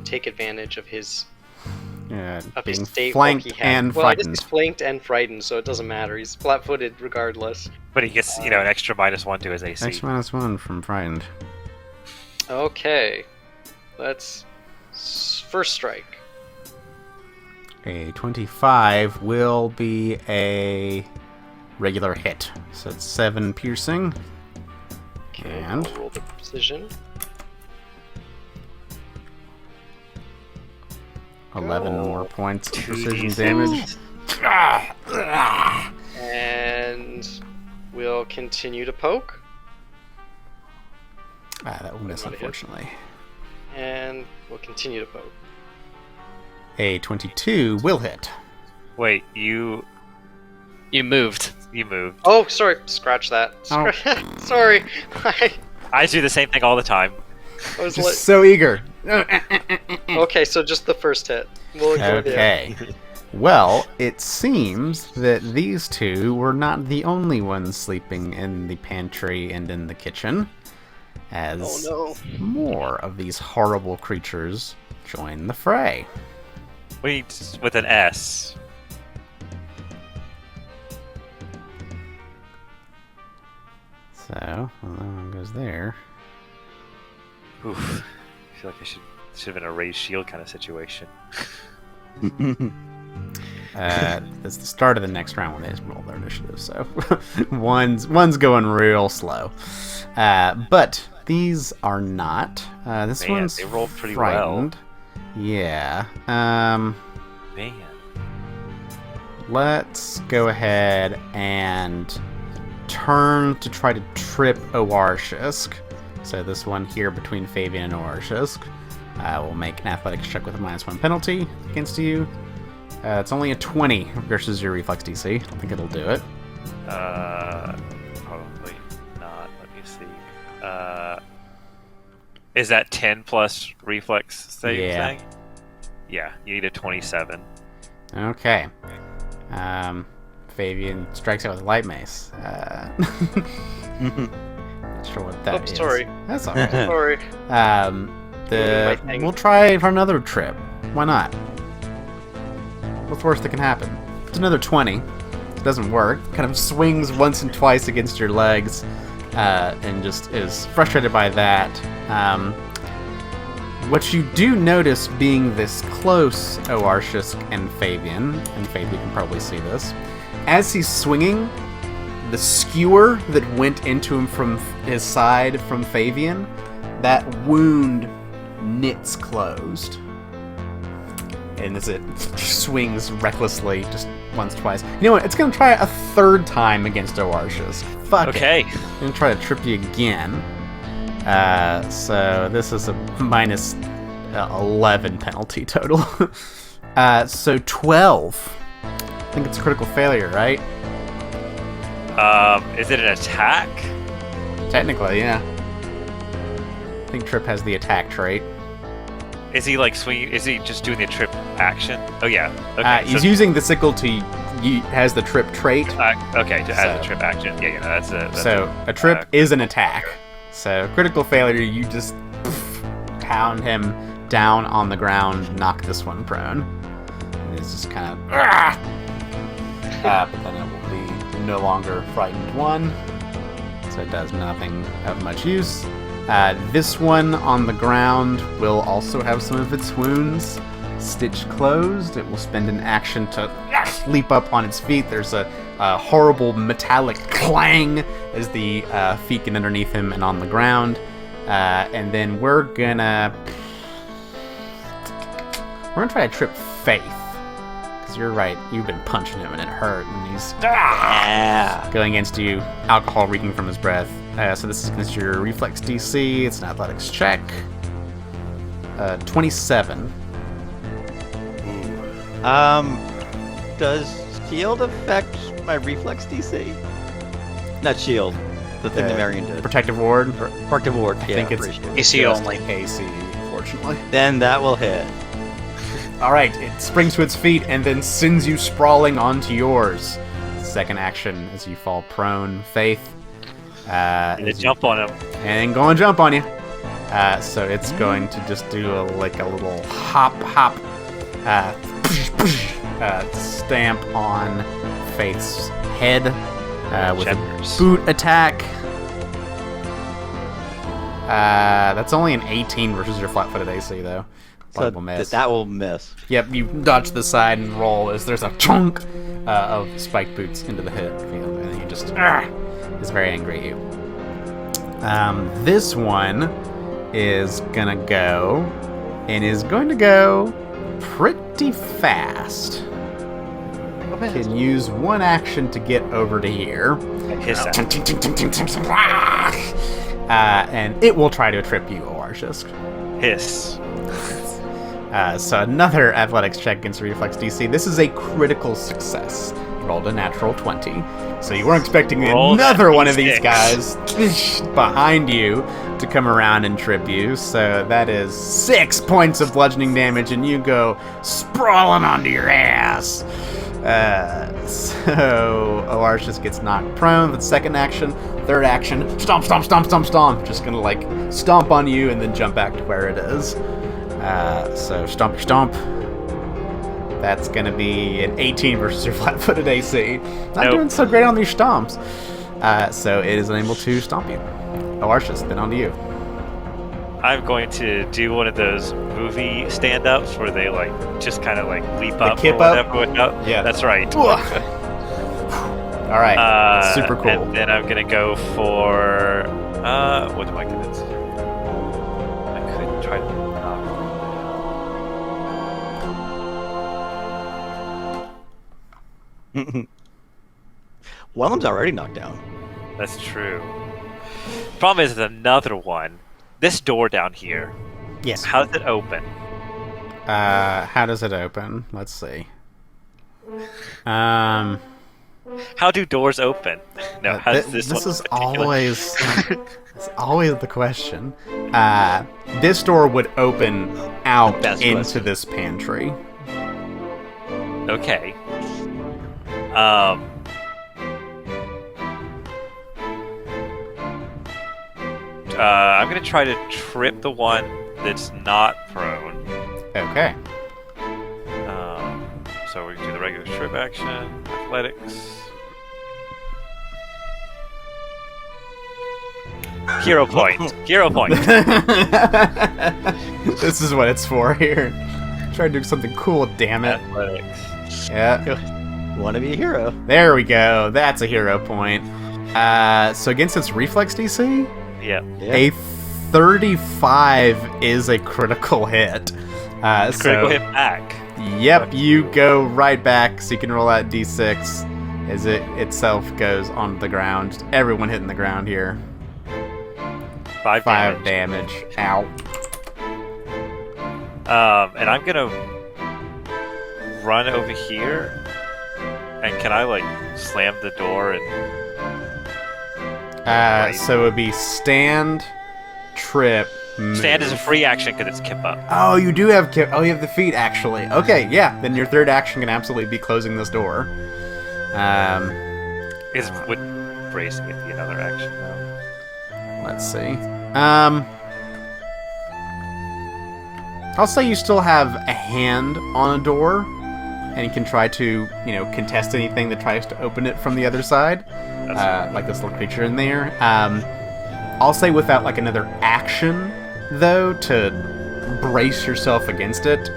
Take advantage of his Being state flanked he had. and well, I guess frightened. he's flanked and frightened, so it doesn't matter. He's flat-footed regardless. But he gets, an extra -1 to his AC. X -1 from frightened. Okay. Let's first strike. A 25 will be a regular hit. So it's 7 piercing. Okay, And I'll roll the precision. 11 Go. more points of precision 2d6. damage. And we'll continue to poke. That will miss, Not a hit. unfortunately. And we'll continue to poke. A 22 will hit. Wait, you You moved. You moved. Oh, sorry. Scratch that. Oh. Sorry. I do the same thing all the time. I was Just so eager. okay, so just the first hit. We'll go there. Okay. Well, it seems that these two were not the only ones sleeping in the pantry and in the kitchen, as more of these horrible creatures join the fray. Wait, with an S. So, well, that one goes there. Oof. I feel like I should have been a raised shield kind of situation. It's the start of the next round when they roll their initiative, so one's going real slow. But these are not. This Man, one's they rolled pretty frightened. Yeah. Man. Let's go ahead and turn to try to trip Oarshisk. So this one here between Fabian and Oarshisk will make an athletics check with a -1 penalty against you. It's only a 20 versus your reflex DC. I don't think it'll do it. Probably not. Let me see. Is that 10 plus reflex save thing? Yeah, you need a 27. Okay. Fabian strikes out with light mace. Not sure what that is. Sorry. That's alright. Sorry. We'll try for another trip. Why not? What's worst that can happen? It's another 20. It doesn't work. Kind of swings once and twice against your legs, and just is frustrated by that. What you do notice being this close, Oarshisk and Fabian can probably see this, as he's swinging, the skewer that went into him from his side from Fabian, that wound knits closed. And as it swings recklessly just once, twice. You know what? It's going to try a third time against Oarshisk. Fuck Okay. it. It's going to try to trip you again. So this is a -11 penalty total. So 12. I think it's a critical failure, right? Is it an attack? Technically, yeah. I think Trip has the attack trait. Is he like swinging? Is he just doing the trip action? Oh yeah. Okay. He's using the sickle to has the Trip trait. Okay, to add the trip action. Yeah, that's a trip is an attack. So critical failure, you just pound him down on the ground, knock this one prone. And it's just kind of. But then it will be no longer frightened one, so it does nothing of much use. This one on the ground will also have some of its wounds stitched closed. It will spend an action to leap up on its feet. There's a horrible metallic clang as the feet get underneath him and on the ground. And then we're gonna try to trip Faith. Because you're right, you've been punching him and it hurt, and he's going against you, alcohol reeking from his breath. So this is against your reflex DC. It's an athletics check. 27. Does shield affect my reflex DC? Not shield. The thing that Marion did. Protective ward. Protective ward. I think it's AC just only. AC, unfortunately. Then that will hit. All right, it springs to its feet and then sends you sprawling onto yours. Second action as you fall prone, Faith. And jump on him. And go and jump on you. So it's going to just do a little hop, stamp on Faith's head with a boot attack. That's only an 18 versus your flat-footed AC, though. So Will miss. that will miss. Yep, you dodge to the side and roll as there's a chunk of spiked boots into the hip, and he just is very angry at you. This one is gonna go pretty fast. Can use one action to get over to here. Hiss at him. And it will try to trip you, Oarshisk. Hiss. So another athletics check against reflex DC. This is a critical success. You rolled a natural 20. So you weren't expecting Roll another that one of these D6. guys behind you to come around and trip you. So that is 6 points of bludgeoning damage, and you go sprawling onto your ass. So Oars just gets knocked prone. That's second action. Third action, stomp, stomp, stomp, stomp, stomp. Just gonna like stomp on you and then jump back to where it is. So stomp, stomp. That's going to be an 18 versus your flat-footed AC. Not doing so great on these stomps. So it is unable to stomp you. Oh, Arshus, then on to you. I'm going to do one of those movie stand-ups where they like just kind of like leap up kip or up? whatever. Yeah. That's right. All right. Super cool. And then I'm gonna go for what am I gonna do? I could try to knock. One of them's already knocked down. That's true. Problem is, there's another one. This door down here. Yes. How does it open? How does it open? Let's see. How do doors open? No, how does this one is in particular? always it's always the question. This door would open out Best into question. this pantry. Okay. I'm gonna try to trip the one that's not prone. Okay. So we can do the regular trip action, athletics. Hero point. Hero point. This is what it's for here. Try to do something cool, damn it. Athletics. Yeah. Want to be a hero? There we go. That's a hero point. So against its reflex DC, Yeah. a 35 is a critical hit. Critical hit back. Yep, you go right back, so you can roll out d6 as it itself goes onto the ground. Just everyone hitting the ground here. 5 5 damage. damage. Ow. And I'm gonna run over here. And can I like slam the door and So it would be stand, trip, move. stand as a free action because it's kip up. Oh, you do have you have the feet actually. Okay, yeah. Then your third action can absolutely be closing this door. Is would brace with the another action though. Let's see. I'll say you still have a hand on a door, and you can try to, contest anything that tries to open it from the other side, like this little creature in there. I'll say without like another action, though, to brace yourself against it,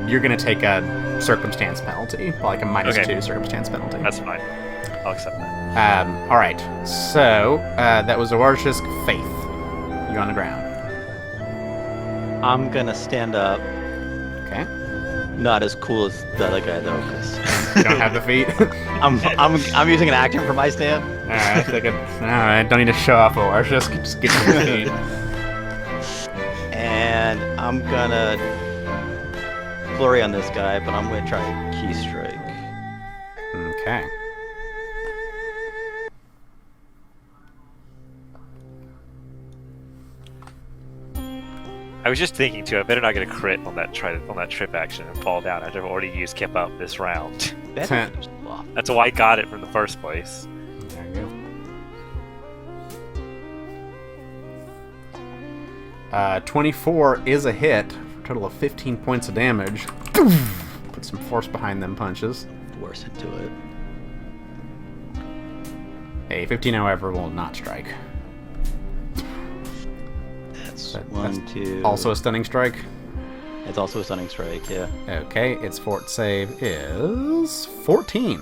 you're gonna take a circumstance penalty, like a -2 circumstance penalty. That's fine. I'll accept that. All right. So that was Oarshisk Faith. You on the ground? I'm gonna stand up. Okay. Not as cool as the other guy though, because You don't have the feet. I'm using an action for my stand. All right. Don't need to show off Oarshisk. Just get your feet. And I'm gonna flurry on this guy, but I'm gonna try key strike. Okay. I was just thinking too. I better not get a crit on that trip action and fall down after I've already used kip up this round. Ten. That's why I got it from the first place. There you go. 24 is a hit for a total of 15 points of damage. Put some force behind them punches. Force into it. A 15, however, will not strike. That's That- one, that's two. Also a stunning strike. It's also a stunning strike. Yeah. Okay, its fort save is 14.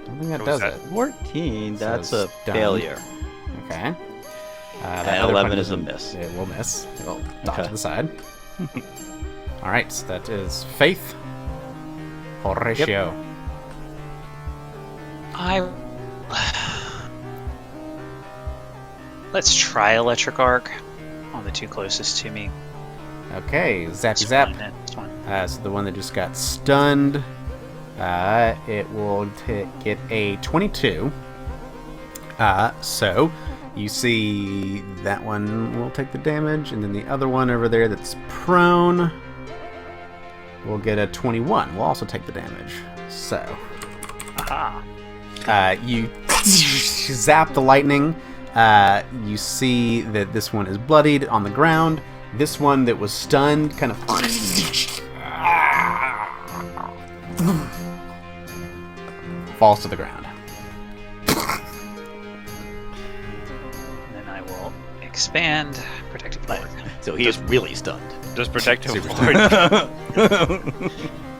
Don't think that What does was it. 14. So That's a stun. failure. Okay. That And other 11 punch is a isn't- miss. It will miss. It'll dodge Okay. to the side. Alright, so that is Faith. Horatio. Let's try Electric Arc on the two closest to me. Okay, zappy It's zap. fine, it's fine. So the one that just got stunned It will get a 22. So you see that one will take the damage, and then the other one over there that's prone will get a 21. Will also take the damage. So, you zap the lightning. You see that this one is bloodied on the ground. This one that was stunned kind of falls to the ground. Then I will expand protective ward. So he is really stunned. Does protective Super ward?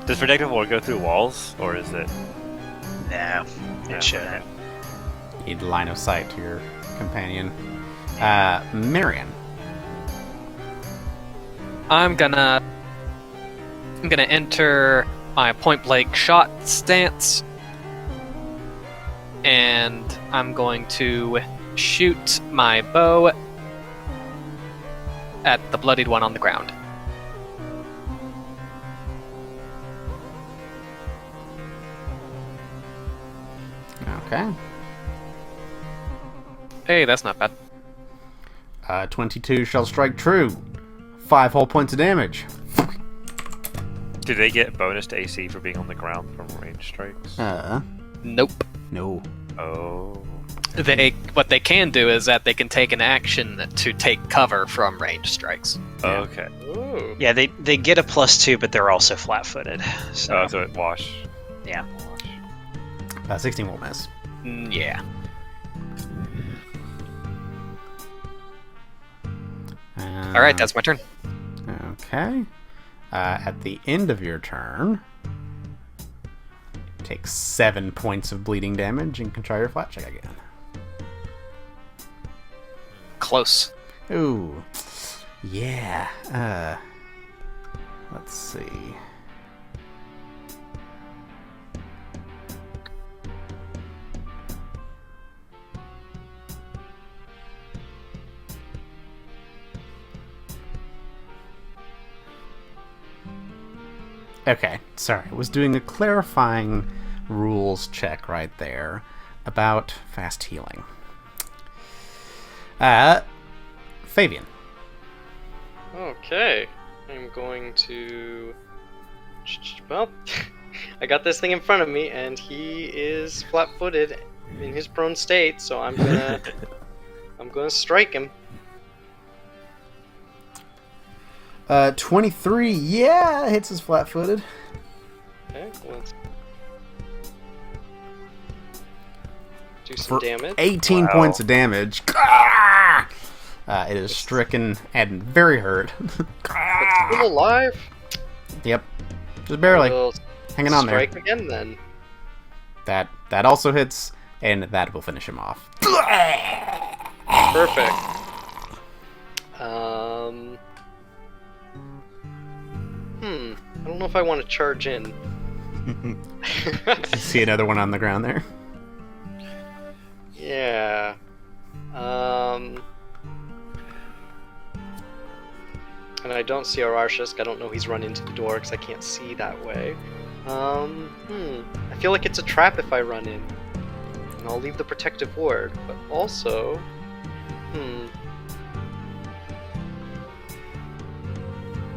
Does protective ward go through walls, or is it? No, it shouldn't. Need line of sight to your companion. Marion. I'm gonna enter my point blank shot stance, and I'm going to shoot my bow at the bloodied one on the ground. Okay. Hey, that's not bad. 22 shall strike true. 5 whole points of damage. Do they get bonus to AC for being on the ground from range strikes? Nope. No. Oh. What they can do is that they can take an action to take cover from range strikes. Okay. Ooh. Yeah, they get a +2, but they're also flat-footed. So So it wash. yeah. 16 will miss. Yeah. All right, that's my turn. Okay. At the end of your turn, take 7 points of bleeding damage and can try your flat check again. Close. Ooh. Yeah. Let's see. Okay, sorry. I was doing a clarifying rules check right there about fast healing. Fabian. Okay. I'm going to... Well, I got this thing in front of me, and he is flat-footed in his prone state, so I'm gonna... I'm gonna strike him. 23, yeah, hits his flat-footed. Okay, let's do For some damage. 18 Wow. points of damage. It is stricken and very hurt. Still alive? Yep, just barely We'll hanging on there. strike again then. That also hits, and that will finish him off. Perfect. I don't know if I want to charge in. You see another one on the ground there. Yeah. And I don't see Ararshis. I don't know he's run into the door because I can't see that way. I feel like it's a trap if I run in. And I'll leave the protective ward, but also...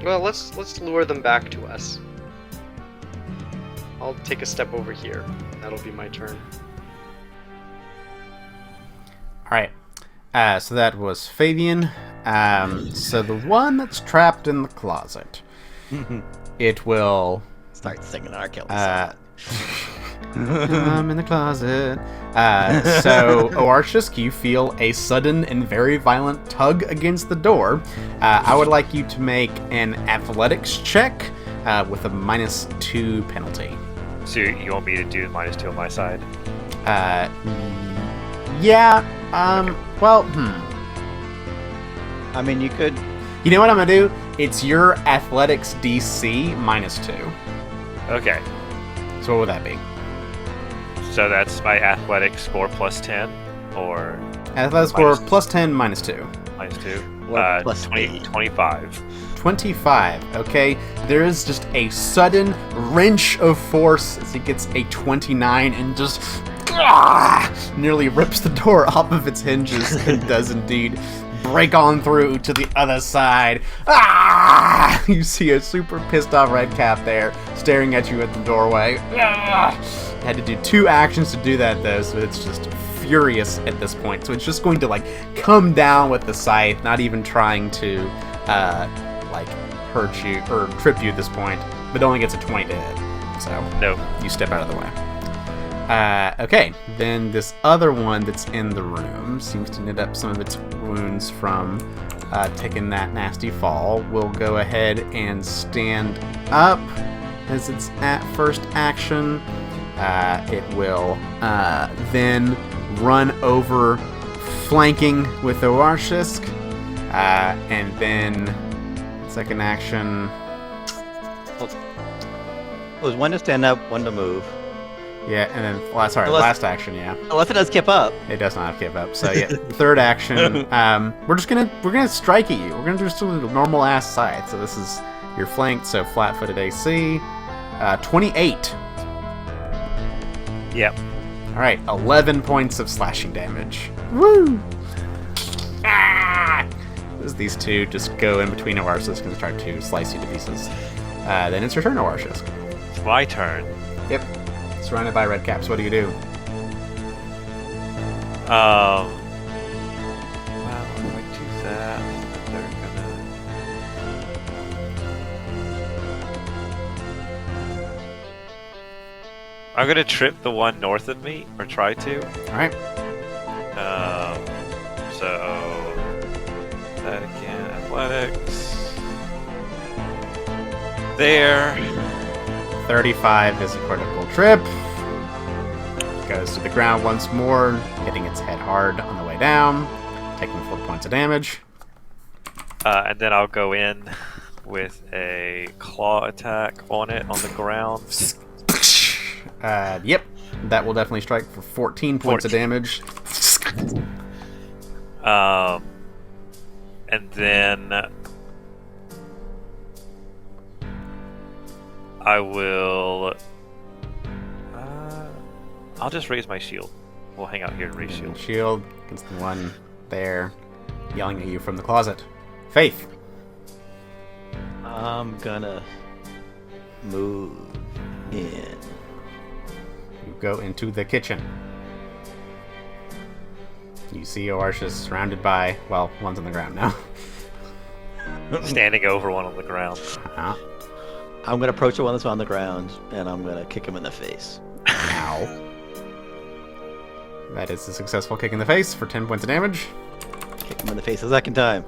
Well, let's lure them back to us. I'll take a step over here. That'll be my turn. Alright, so that was Fabian. So the one that's trapped in the closet, it will... Start singing R. Kelly Uh, song. I'm in the closet. So, Oarchus, you feel a sudden and very violent tug against the door. I would like you to make an athletics check with a -2 penalty. So you want me to do -2 on my side? Yeah, well, I mean, you could. You know what I'm gonna do? It's your athletics DC -2. Okay. So what would that be? So that's my athletic score plus 10, or Athletics score Minus- +10, -2. -2? Or plus 20, 8. 25. 25. Okay, there is just a sudden wrench of force as he gets a 29 and just nearly rips the door off of its hinges and does indeed break on through to the other side. You see a super pissed off Redcap there staring at you at the doorway. Had to do 2 actions to do that though, so it's just furious at this point. So it's just going to like come down with the scythe, not even trying to like hurt you or trip you at this point, but only gets a 20 to hit. So No. you step out of the way. Okay, then this other one that's in the room seems to knit up some of its wounds from taking that nasty fall. Will go ahead and stand up as its first action. It will then run over, flanking with Oarshisk, and then second action. It was one to stand up, one to move. Yeah, and then last action, yeah. Unless it does kip up. It does not have give up. So yeah, third action. We're gonna strike at you. We're gonna just do a normal ass scythe. So this is your flanked, so flat-footed AC. 28. Yep. All right, 11 points of slashing damage. Woo! As these two just go in between Oarshisk and start to slice you to pieces. Then it's your turn, Oarshisk. It's my turn. Yep. Surrounded by red caps. What do you do? Well, if I do that, they're I'm gonna trip the one north of me, or try to. All right. So that again, athletics. There. 35 is a critical trip. Goes to the ground once more, hitting its head hard on the way down, taking 4 points of damage. And then I'll go in with a claw attack on it on the ground. Yep, that will definitely strike for 14 points of damage. And then I will. I'll just raise my shield. We'll hang out here and raise shield. Shield against the one there, yelling at you from the closet. Faith. I'm gonna move in. You go into the kitchen. You see Oarshisk surrounded by, well, one's on the ground now. Standing over one on the ground. Uh-huh. I'm gonna approach the one that's on the ground, and I'm gonna kick him in the face. Ow. That is a successful kick in the face for 10 points of damage. Kick him in the face a second time.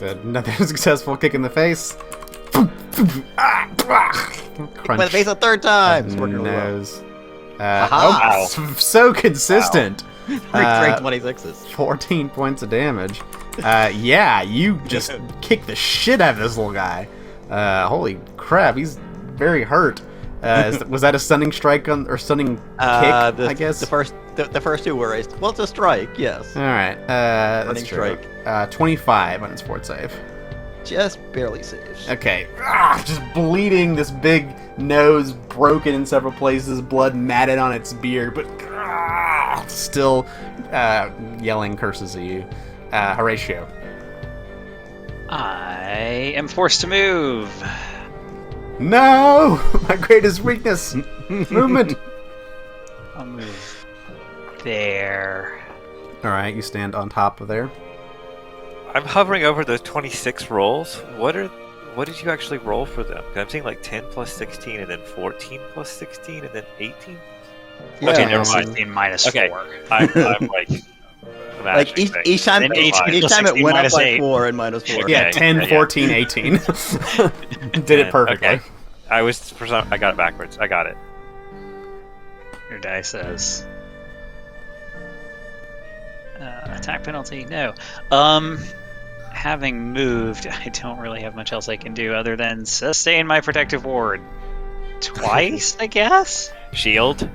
Another successful kick in the face. Kick him in the face a third time. It's working really well. Nose. Aha! So consistent. Straight 26s. 14 points of damage. Yeah, you just kick the shit out of this little guy. Holy crap, he's very hurt. Was that a stunning strike or stunning kick? I guess the first two were raised. Well, it's a strike, yes. All right, that's true. Strike. 25 on its fort save. Just barely saves. Okay, just bleeding. This big nose broken in several places, blood matted on its beard, but still yelling curses at you. Horatio. I am forced to move. No! My greatest weakness! Movement! I'll move there. Alright, you stand on top of there. I'm hovering over those 26 rolls. What did you actually roll for them? 'Cause I'm seeing like 10 plus 16, and then 14 plus 16, and then 18. Yeah. Okay, never mind. 16 minus Okay. 4. I'm like. Like each time, Then each 18 plus time it 16 went up minus by 8. 4 and minus 4. Okay. Yeah, 10, yeah. 14, 18. Did it perfectly. Okay. I got it backwards. I got it. Your die says. Attack penalty? No. Having moved, I don't really have much else I can do other than sustain my protective ward. Twice, I guess? Shield.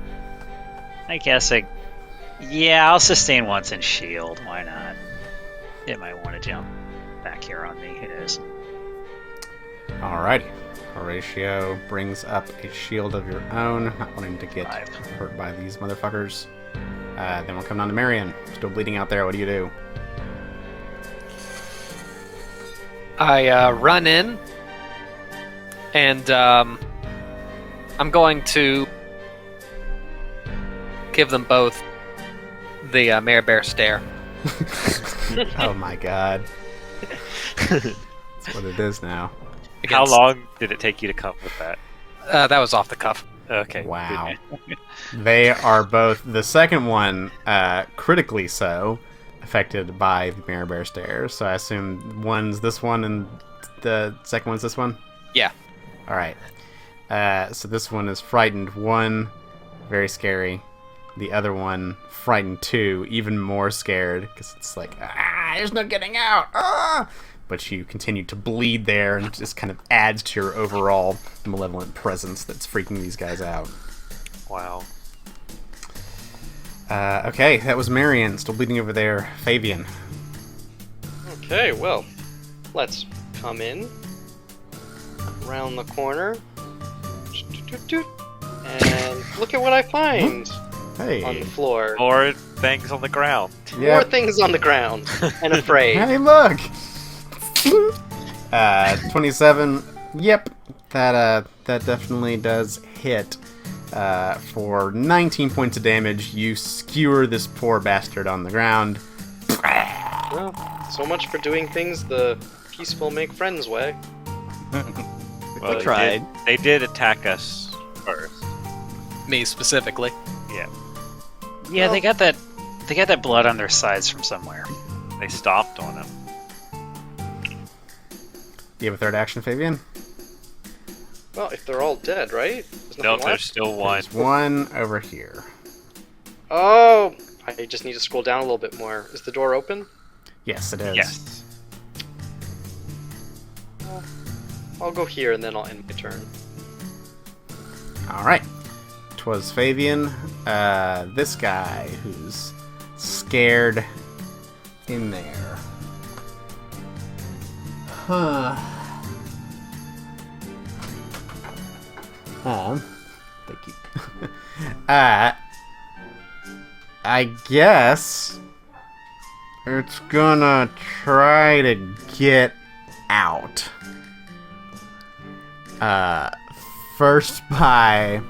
Yeah, I'll sustain once and shield. Why not? It might want to jump back here on me. Who knows? Alrighty. Horatio brings up a shield of your own, not wanting to get hurt by these motherfuckers. Then we'll come down to Marion. Still bleeding out there. What do you do? I run in, and I'm going to give them both the Mare Bear stare. Oh my god. That's what it is now. How long did it take you to come up with that? That was off the cuff. Okay. Wow. They are both, the second one, critically so, affected by the Mirror Bear stare. So I assume one's this one and the second one's this one? Yeah. Alright. So this one is frightened 1, very scary. The other one, frightened 2, even more scared, because it's like, there's no getting out! But you continue to bleed there, and it just kind of adds to your overall malevolent presence that's freaking these guys out. Wow. Okay, that was Marion, still bleeding over there. Fabian. Okay, well, let's come in, around the corner, and look at what I find Hey. on the floor. Or things on the ground. More things on the ground, and afraid. Hey, look! 27. Yep, that definitely does hit. For 19 points of damage, you skewer this poor bastard on the ground. Well, so much for doing things the peaceful make friends way. Well, We tried. They did attack us first. Me specifically. Yeah. Yeah, they got that blood on their sides from somewhere. They stomped on him. Do you have a third action, Fabian? Well, if they're all dead, right? There's No, nothing there's left? still one. There's one over here. Oh! I just need to scroll down a little bit more. Is the door open? Yes, it is. Yes. I'll go here and then I'll end my turn. Alright. 'Twas Fabian. This guy who's scared in there. Huh. Thank you. I guess it's gonna try to get out. First by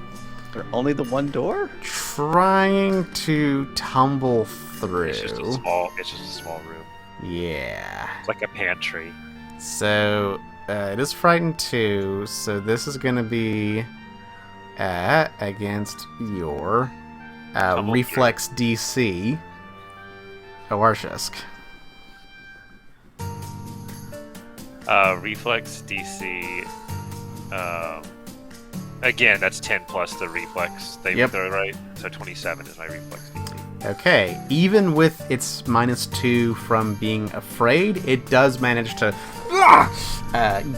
There only the one door? trying to tumble through. It's just a small room. Yeah. It's like a pantry. So, it is frightened 2, so this is gonna be against your Tumble reflex DC. Oarshisk. Reflex DC. Again, that's 10 plus the reflex. They're right. So 27 is my reflex DC. Okay, even with its -2 from being afraid, it does manage to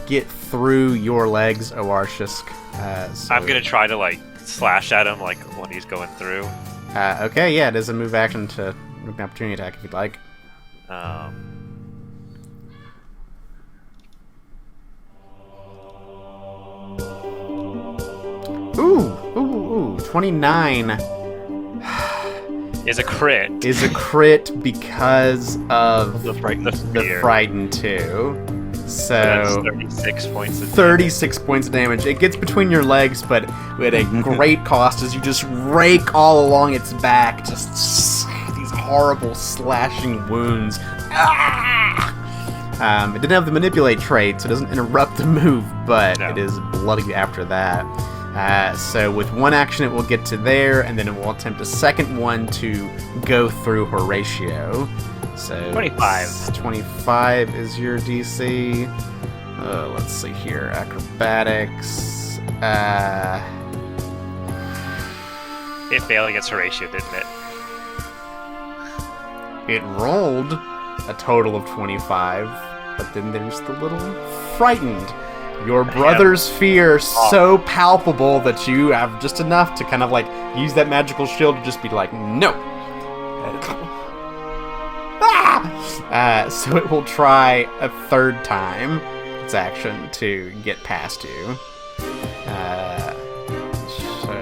get through your legs, Oarshisk. So, I'm gonna try to slash at him when he's going through. okay, yeah, it is a move action to make an opportunity attack if you'd like. Ooh, 29 Is a crit. is a crit because of The frightened. the fear. frightened 2. That's So 36 points of 36 points of damage. It gets between your legs, but at a great cost as you just rake all along its back. Just these horrible slashing wounds. It didn't have the manipulate trait, so it doesn't interrupt the move, but No. it is bloody after that. So with one action, it will get to there, and then it will attempt a second one to go through Horatio. So 25. 25 is your DC. Let's see here. Acrobatics. It failed against Horatio, didn't it? It rolled a total of 25, but then there's the little frightened. Your brother's fear so palpable that you have just enough to kind of use that magical shield to just be like, no. So it will try a third time. its action to get past you. So...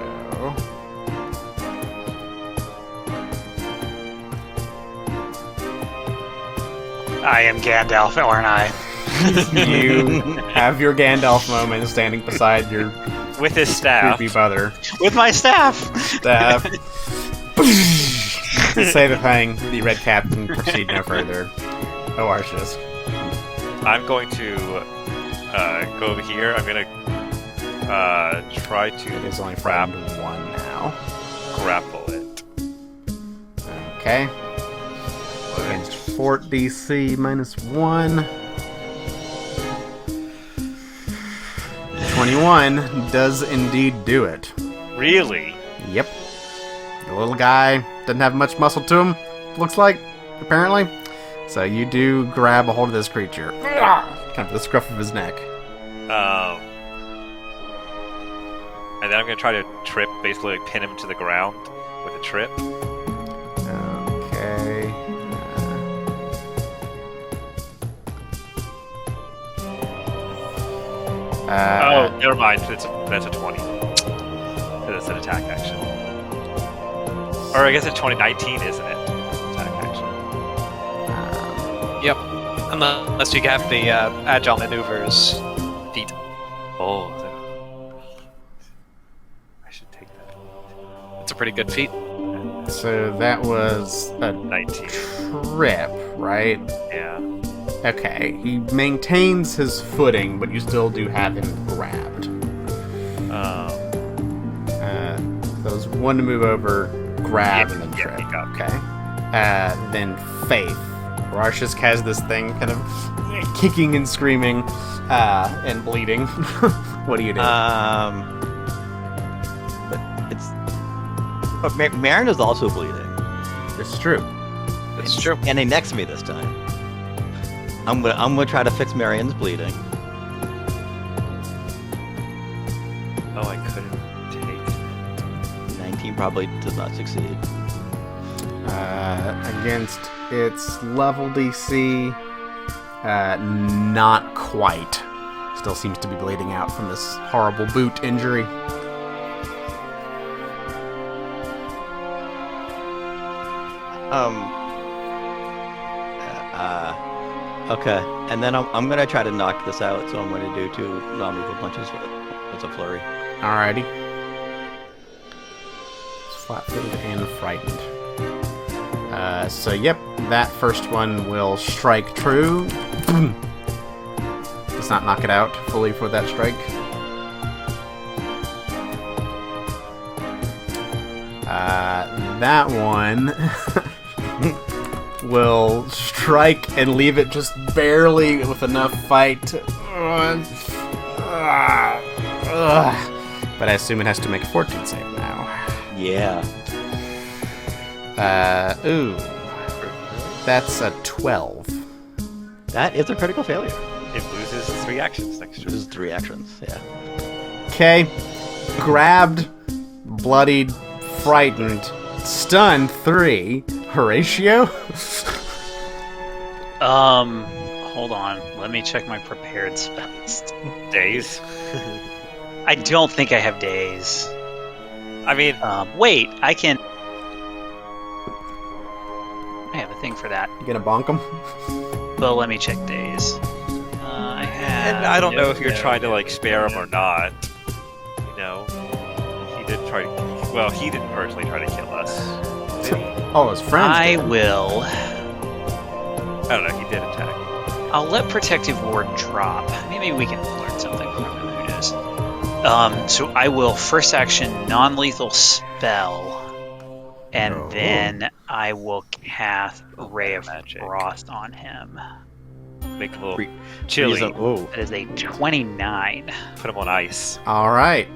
I am Gandalf, aren't I? You have your Gandalf moment standing beside your With his staff. creepy brother. With my staff. Staff. Say the thing, the red cap can proceed no further. Oh, Arceus. I'm going to go over here. I'm going to try It to is only framed 1 now. grapple it. Okay. Against Fort DC -1. 21 does indeed do it. Really? Yep. The little guy doesn't have much muscle to him, looks like, apparently. So you do grab a hold of this creature. Kind of the scruff of his neck. And then I'm going to try to trip, basically like pin him to the ground with a trip. Okay. Oh, never mind. That's a 20. That's an attack action. Or I guess it's 2019, isn't it? Attack action. Yep. Unless you have the agile maneuvers feat. Oh, I should take that. It's a pretty good feat. So that was a 19. trip, right? Yeah. Okay. He maintains his footing, but you still do have him grabbed. Those one to move over, grab, Yeah, and then yeah, trip. he got me. Okay. Then Faith. Rarshisk has this thing kind of kicking and screaming and bleeding. What do you do? But it's. But Marin is also bleeding. It's true. It's true. Standing next to me this time. I'm gonna try to fix Marion's bleeding. Oh, I couldn't take. 19 probably does not succeed. Against its level DC, not quite. Still seems to be bleeding out from this horrible boot injury. Okay, and then I'm gonna try to knock this out, so I'm gonna do 2 non-lethal punches with a flurry. Alrighty. It's flat-footed and frightened. So yep, that first one will strike true. Does not knock it out fully for that strike. That one will strike and leave it just barely with enough fight. But I assume it has to make a 14 save now. Yeah. Ooh. That's a 12. That is a critical failure. It loses 3 actions next This turn. is 3 actions, yeah. Okay. Grabbed, bloodied, frightened, stunned 3. Horatio? Hold on. Let me check my prepared spells. Days. I don't think I have days. I mean, Wait, I can. I have a thing for that. You gonna bonk him? Well, let me check days. I have. and I don't know if you're no. trying to like spare him or not. You know, he did try to. Well, he didn't personally try to kill us. Did he? Oh, his friends. I did. will. I don't know. He did attack. I'll let Protective Ward drop. Maybe we can learn something from him. Who knows? So I will first action non-lethal spell, and Oh. then I will cast Ray of Magic. Frost on him. Make him a little Re- chilly. Whoa. That is a 29. Put him on ice. All right.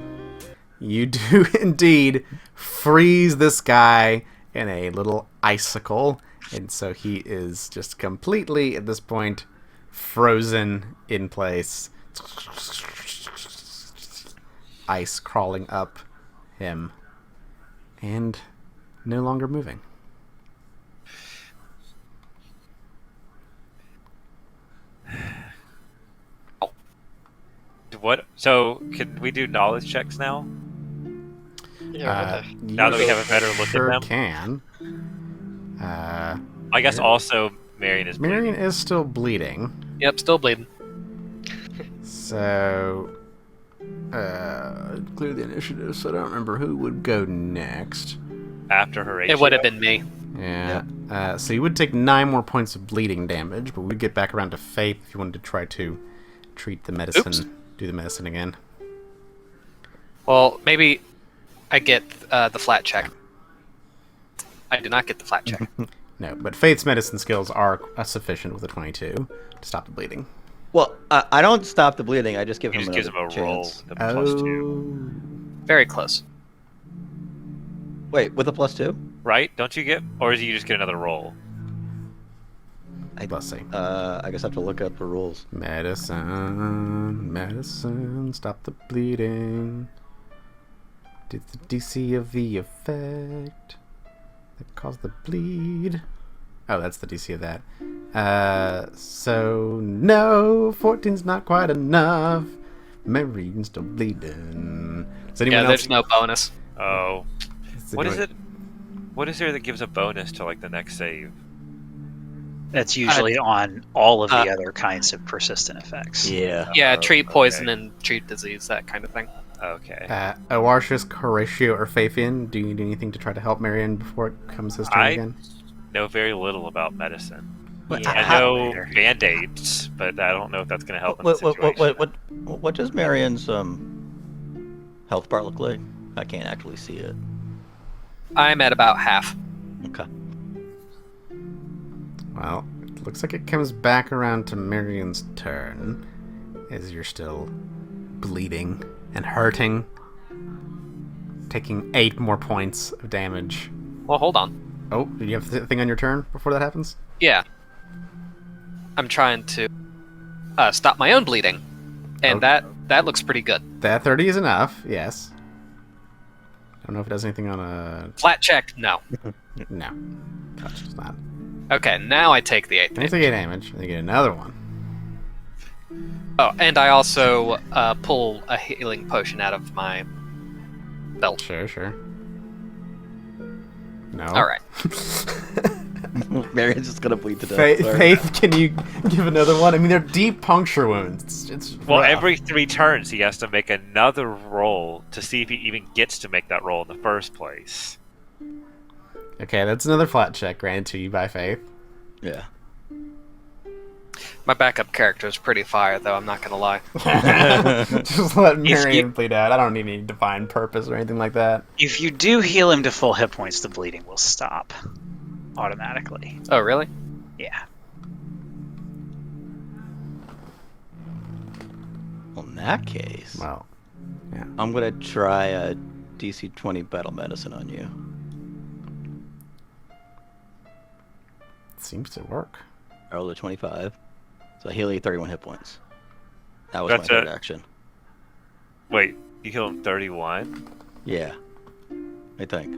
You do indeed freeze this guy in a little icicle, and so he is just completely, at this point, frozen in place. Ice crawling up him, and no longer moving. what? So can we do knowledge checks now? Yeah, Now that we have a better look sure at them? can. I guess also Marion is Marion bleeding. is still bleeding. Yep, still bleeding. So, clear the initiative, so I don't remember who would go next. After Horatio. It would have been me. Yeah. So you would take 9 more points of bleeding damage, but we'd get back around to Faith if you wanted to try to treat the medicine. Oops. Do the medicine again. Well, maybe I get the flat check. I do not get the flat check. No, but Faith's medicine skills are sufficient with a 22 to stop the bleeding. Well, I don't stop the bleeding. I just give He him just gives him another a roll chance. with a +2. Very close. Wait, with a +2? Right? Don't you get... Or do you just get another roll? Let's see. I guess I have to look up the rules. Medicine, stop the bleeding. Did the DC of the effect that caused the bleed? Oh, that's the DC of that. So no, 14's not quite enough. Marion's still bleeding. Does anyone Yeah, else? there's no bonus. Oh. Does What is anyone- it? What is there that gives a bonus to, like, the next save? That's usually on all of the other kinds of persistent effects. Yeah. Yeah, Oh, treat poison okay. and treat disease, that kind of thing. Okay. Awartius, Horatio, or Faithian, do you need anything to try to help Marion before it comes his turn I again? know very little about medicine. But I how- know Band-Aids, but I don't know if that's going to help in the situation. What does Marion's health bar look like? I can't actually see it. I'm at about half. Okay. Well, it looks like it comes back around to Marion's turn, as you're still bleeding and hurting, taking 8 more points of damage. Well, hold on. Oh, did you have the thing on your turn before that happens? Yeah. I'm trying to stop my own bleeding. And Okay. that looks pretty good. That 30 is enough, yes. I don't know if it does anything on a... Flat check, no. No. Gosh, it's not. Okay, now I take the 8th. Then you take 8 damage, and you get another one. Oh, and I also pull a healing potion out of my belt. Sure. No. Alright. Marion's just gonna bleed to death. Faith, Sorry. Faith, can you give another one? I mean, they're deep puncture wounds. It's Well, rough. every 3 turns he has to make another roll to see if he even gets to make that roll in the first place. Okay, that's another flat check granted to you by Faith. Yeah. My backup character is pretty fire, though, I'm not gonna lie. Just let If Marion you- bleed out. I don't need any divine purpose or anything like that. If you do heal him to full hit points, the bleeding will stop automatically. Oh, really? Yeah. Well, in that case, Well, I'm gonna try a DC 20 battle medicine on you. it seems to work. I rolled a 25, so I heal you 31 hit points. That was That's my third it. action. Wait, you heal him 31? Yeah. I think.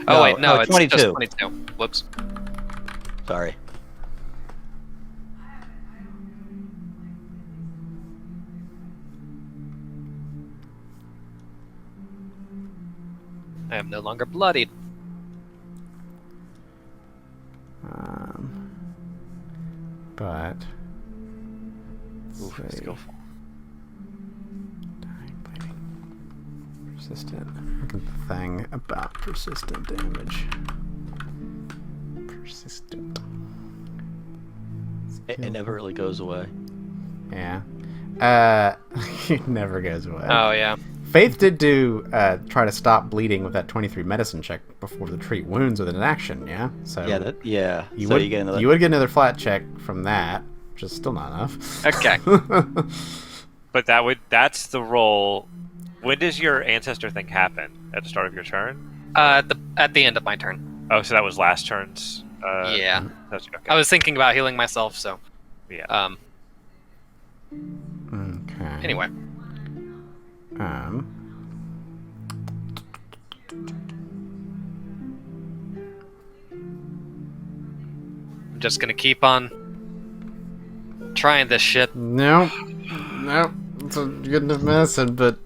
Oh, No, wait, no, no, it's 22. just 22. Whoops. Sorry. I am no longer bloodied. But Oof, say, skillful. dying bleeding. Persistent. Look at the thing about persistent damage. Persistent. It never really goes away. Yeah. It never goes away. Oh, yeah. Faith did do try to stop bleeding with that 23 medicine check before the treat wounds with an action, yeah? So Yeah. you So would you get another. you would get another flat check from that, which is still not enough. Okay. But that's the roll. When does your ancestor thing happen? At the start of your turn? At the end of my turn. Oh, so that was last turn's. Yeah. Okay. I was thinking about healing myself, so. Yeah. Okay. Anyway. I'm just gonna keep on trying this shit. No. It's a good enough medicine, but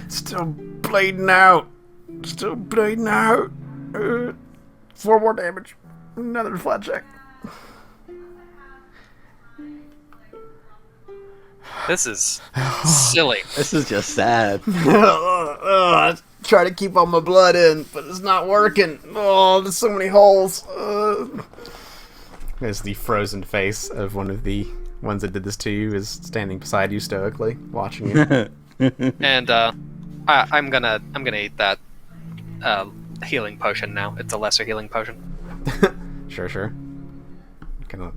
still bleeding out. Still bleeding out. 4 more damage. Another flat check. This is silly. This is just sad. I try to keep all my blood in, but it's not working. Oh, there's so many holes. There's the frozen face of one of the ones that did this to you is standing beside you stoically, watching you. And I'm gonna eat that healing potion now. It's a lesser healing potion. Sure. Kind of.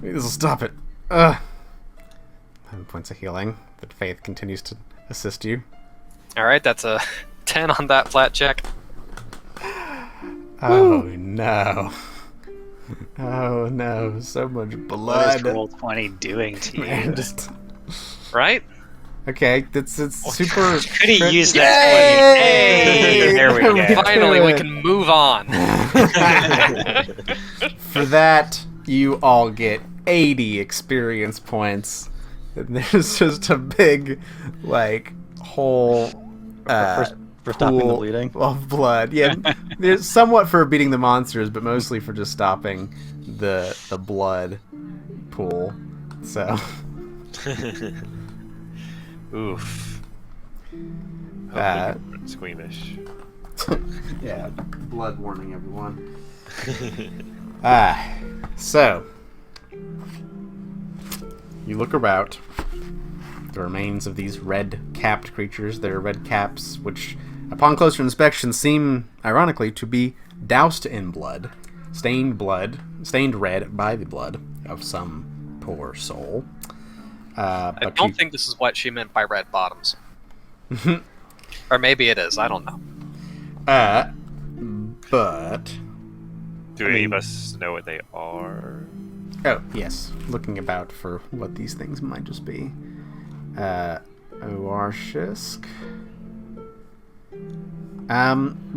Maybe this will stop it. 10 points of healing, but Faith continues to assist you. All right, that's a 10 on that flat check. Oh no. Oh no, so much What blood. is roll 20 doing to you? Man, just... Right? Okay, it's super... Could he use that 20? Hey, there we go. Finally, we can move on. For that, you all get 80 experience points. And there's just a big, like, whole For stopping the pool bleeding. of blood. Yeah, there's somewhat for beating the monsters, but mostly for just stopping the blood pool. So, Oof. Uh, Squeamish. yeah, blood warning, everyone. So you look about the remains of these red-capped creatures. They're red caps, which, upon closer inspection, seem, ironically, to be doused in blood, stained red by the blood of some poor soul. I don't think this is what she meant by red bottoms. Or maybe it is. I don't know. But Do any of us know what they are? oh yes, looking about for what these things might just be. Oarshisk.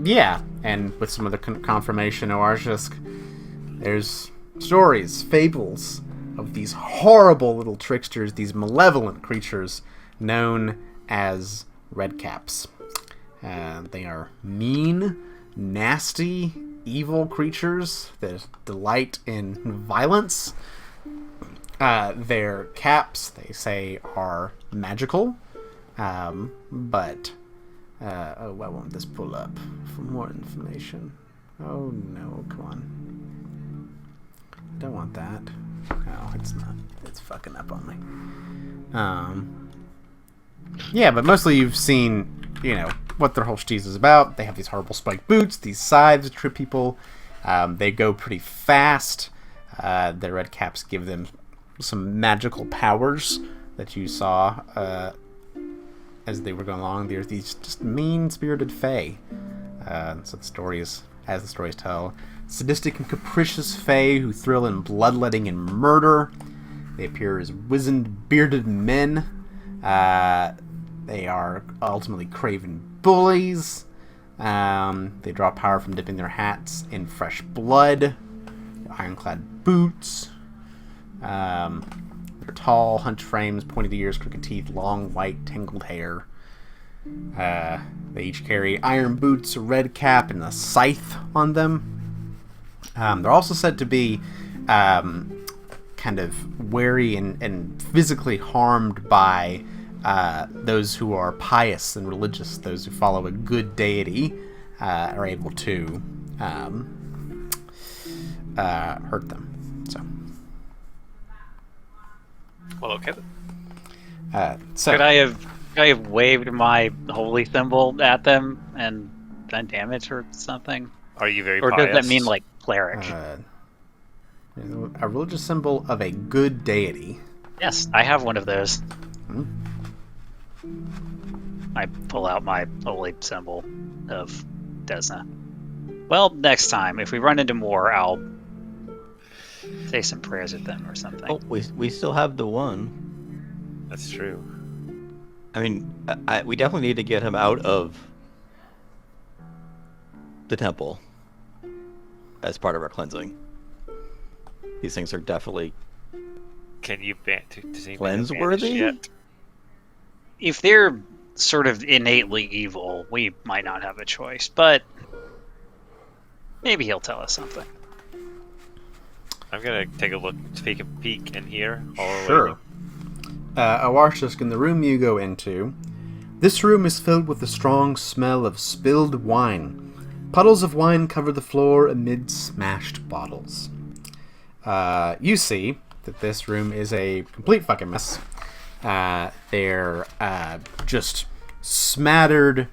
Yeah, and with some of the confirmation, Oarshisk, there's stories, fables of these horrible little tricksters, these malevolent creatures known as redcaps. They are mean, nasty, evil creatures that delight in violence. Their caps, they say, are magical, but why won't this pull up for more information? Oh no, come on. I don't want that. No, it's not. It's fucking up on me. Yeah, but mostly you've seen, what their whole steez is about. They have these horrible spiked boots, these scythes that trip people. They go pretty fast. Their red caps give them some magical powers that you saw as they were going along. There's these just mean-spirited fae. So the stories, as the stories tell, sadistic and capricious fae who thrill in bloodletting and murder. They appear as wizened, bearded men. They are ultimately craven bullies. They draw power from dipping their hats in fresh blood. Ironclad boots. They're tall, hunched frames, pointed ears, crooked teeth, long, white, tangled hair. They each carry iron boots, a red cap, and a scythe on them. They're also said to be kind of wary and physically harmed by those who are pious and religious. Those who follow a good deity are able to hurt them. So, Well, okay. so Could I have waved my holy symbol at them and done damage or something? Are you very Or pious? does that mean like cleric? a religious symbol of a good deity. Yes, I have one of those. Hmm? I pull out my holy symbol of Desna. Well, next time, if we run into more, I'll say some prayers at them or something. Oh, we still have the one. That's true. I mean, we definitely need to get him out of the temple as part of our cleansing. These things are definitely Can you does anybody Cleanse have worthy? banish yet? If they're sort of innately evil, we might not have a choice, but maybe he'll tell us something. I'm gonna take a look, take a peek in here. Sure. Awarshisk, in the room you go into, this room is filled with the strong smell of spilled wine. Puddles of wine cover the floor amid smashed bottles. You see that this room is a complete fucking mess. They're just smashed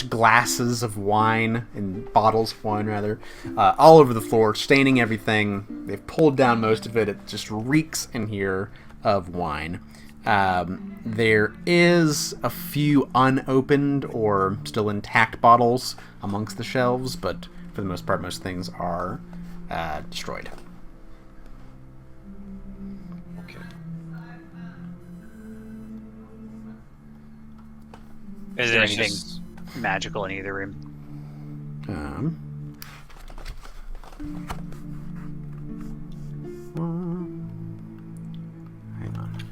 glasses of wine, and bottles of wine rather, all over the floor, staining everything. They've pulled down most of it. It just reeks in here of wine. There is a few unopened or still intact bottles amongst the shelves, but for the most part, most things are destroyed. Okay. Is there anything magical in either room? Hang on.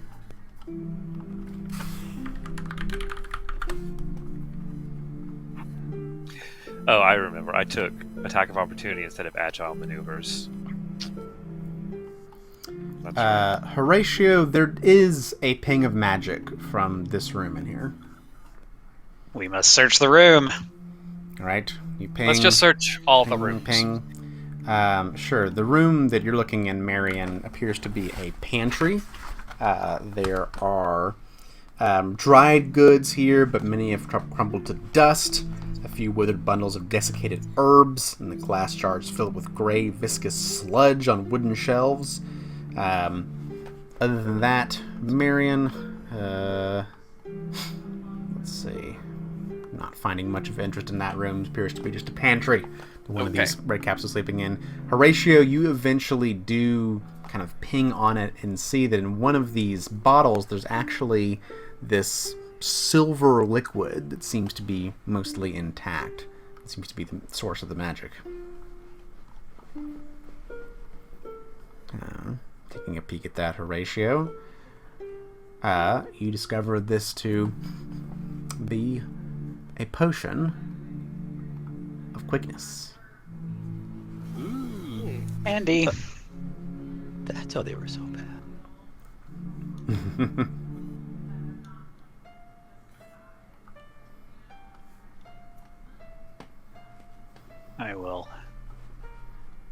Oh, I remember. I took attack of opportunity instead of agile maneuvers. That's right. Horatio, there is a ping of magic from this room in here. We must search the room. All right, you ping. Let's just search all the ping, rooms. Ping. Sure. The room that you're looking in, Marion, appears to be a pantry. There are dried goods here, but many have crumbled to dust. A few withered bundles of desiccated herbs, and the glass jars filled with gray, viscous sludge on wooden shelves. Other than that, Marion, let's see. Not finding much of interest in that room. It appears to be just a pantry. One of these red caps is sleeping in. Horatio, you eventually do kind of ping on it and see that in one of these bottles there's actually this silver liquid that seems to be mostly intact. It seems to be the source of the magic. Taking a peek at that, Horatio. You discover this to be a potion of quickness. Andy. That's how they were so bad. I will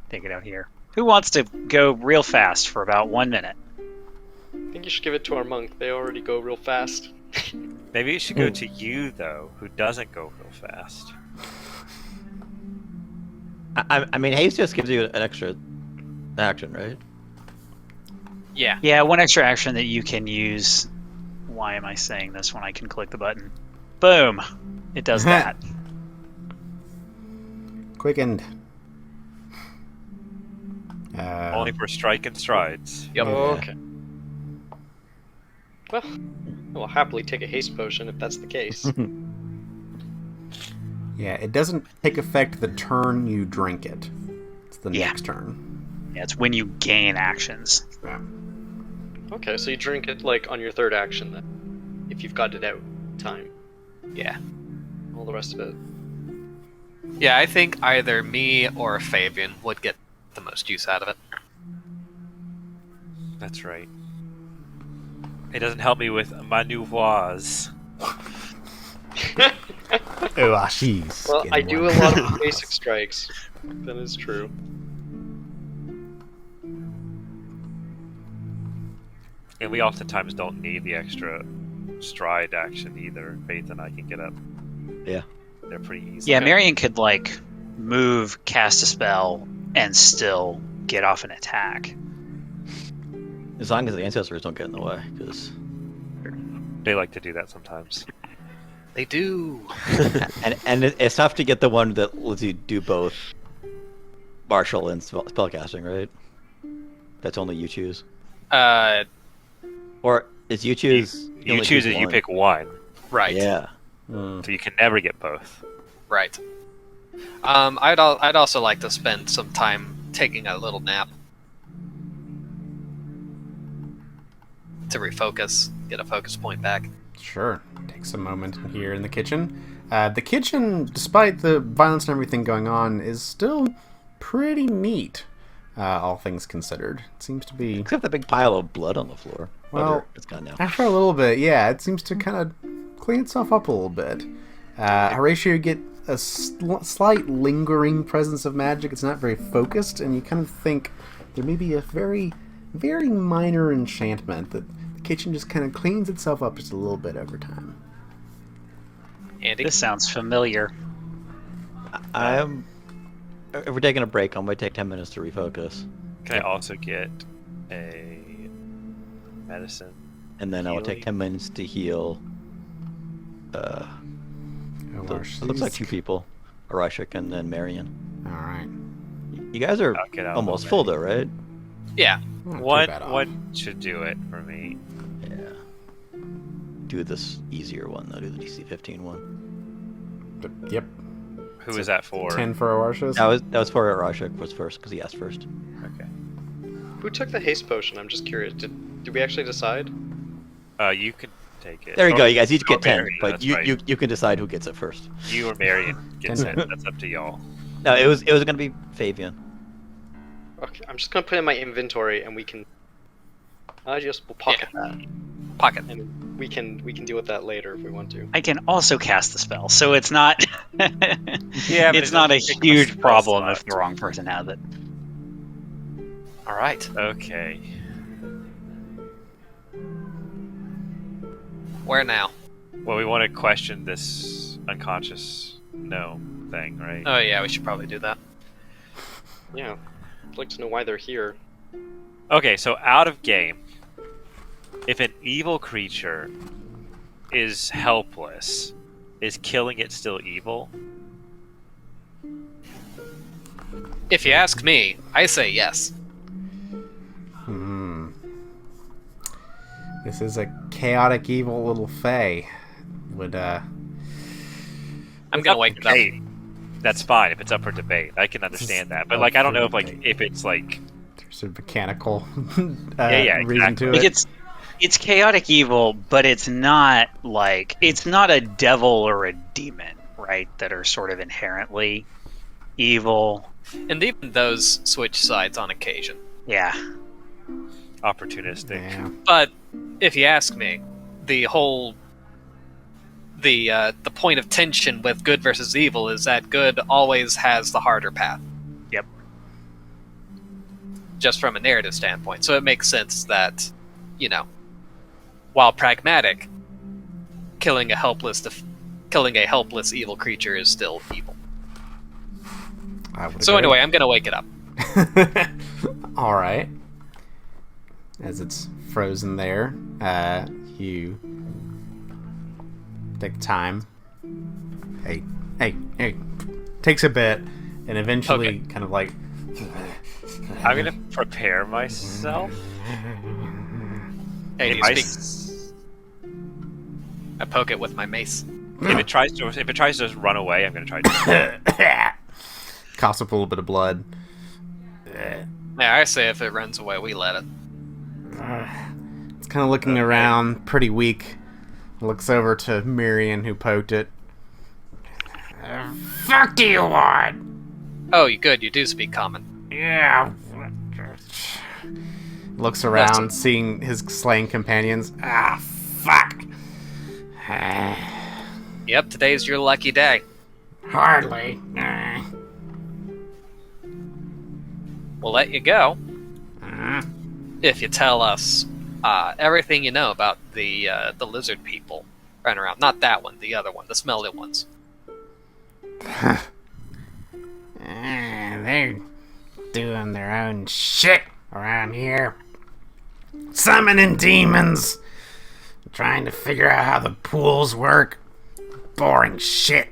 take it out here. Who wants to go real fast for about 1 minute? I think you should give it to our monk. They already go real fast. Maybe it should go to you, though, who doesn't go real fast. I mean, haste just gives you an extra action, right? Yeah. Yeah, one extra action that you can use. Why am I saying this when I can click the button? Boom! It does that. Quickened. Only for strike and strides. Yep. Okay. Well, I will happily take a haste potion if that's the case. Yeah, it doesn't take effect the turn you drink it. It's the next turn. Yeah, it's when you gain actions. Yeah. Okay, so you drink it like on your third action then, if you've got it out in time. Yeah. All the rest of it. Yeah, I think either me or Fabian would get the most use out of it. That's right. It doesn't help me with maneuvers. Oh, she's. Well, I do a lot of basic strikes. That is true. And we oftentimes don't need the extra stride action either. Faith and I can get up. Yeah. They're pretty easy. Yeah, Marion could, like, move, cast a spell, and still get off an attack. As long as the ancestors don't get in the way, because... They like to do that sometimes. They do. and it's tough to get the one that lets you do both martial and spellcasting, right? That's only you choose. Or is you choose... You only choose it, you one. pick one. Right. Yeah. So you can never get both. Right. I'd also like to spend some time taking a little nap. to refocus, get a focus point back. Sure. Takes a moment here in the kitchen. The kitchen, despite the violence and everything going on, is still pretty neat, all things considered. It seems to be... Except the big pile of blood on the floor. Well, it's gone now. After a little bit, yeah, it seems to kind of clean itself up a little bit. Horatio, you get a slight lingering presence of magic. It's not very focused, and you kind of think there may be a very, very minor enchantment that the kitchen just kind of cleans itself up just a little bit over time. Andy? This sounds familiar. If we're taking a break, I'm going to take 10 minutes to refocus. Can I also get a medicine? And then I will take 10 minutes to heal. It looks like 2 people. Arashik and then Marion. Alright. You guys are I'll get out almost of the full way. though, right? Yeah. One should do it for me. Yeah. Do this easier one though. Do the DC 15 one. Yep. Who is that for? 10 for Awarsha's? That was for Arashik was first because he asked first. Okay. Who took the haste potion? I'm just curious. Did we actually decide? You can take it. There you Or- go. You guys each or get 10, Marion, but that's you, right. you can decide who gets it first. You or Marion gets it. 10. That's up to y'all. No, it was gonna be Fabian. Okay, I'm just gonna put it in my inventory, and we can. I just will pocket that, Pocket. and we can deal with that later if we want to. I can also cast the spell, so it's not. Yeah, but it's it not a doesn't take up a huge spell problem slot. if the wrong person has it. All right. Okay. Where now? Well, we want to question this unconscious gnome thing, right? Oh yeah, we should probably do that. Yeah, I'd like to know why they're here. Okay, so out of game, if an evil creature is helpless, is killing it still evil? If you ask me, I say yes. This is a chaotic, evil little fae. Would, I'm gonna wake it up. Hey, that's fine if it's up for debate. I can understand that, but like, I don't know if it's like, there's a mechanical Yeah, reason to Like it. it's chaotic evil, but it's not a devil or a demon, right? That are sort of inherently evil. And even those switch sides on occasion. Yeah. opportunistic. Yeah. But if you ask me, the whole the point of tension with good versus evil is that good always has the harder path. Yep. Just from a narrative standpoint. So it makes sense that, you know, while pragmatic, killing a helpless evil creature is still evil. I would So agree. anyway, I'm gonna wake it up. All right. As it's frozen there, you take time. Hey. Takes a bit, and eventually, Okay. kind of like. I'm gonna prepare myself. Hey, do If you I speak? I poke it with my mace. if it tries to just run away, I'm gonna try to. Coughs up a little bit of blood. Yeah, I say if it runs away, we let it. It's kind of looking around, pretty weak. Looks over to Miriam, who poked it. Fuck do you want? Oh, you good? You do speak common. Yeah. Looks around, seeing his slain companions. Ah, fuck. Yep, today's your lucky day. Hardly. We'll let you go if you tell us everything you know about the lizard people running around. Not that one, the other one, the smelly ones. They're doing their own shit around here. Summoning demons. Trying to figure out how the pools work. Boring shit.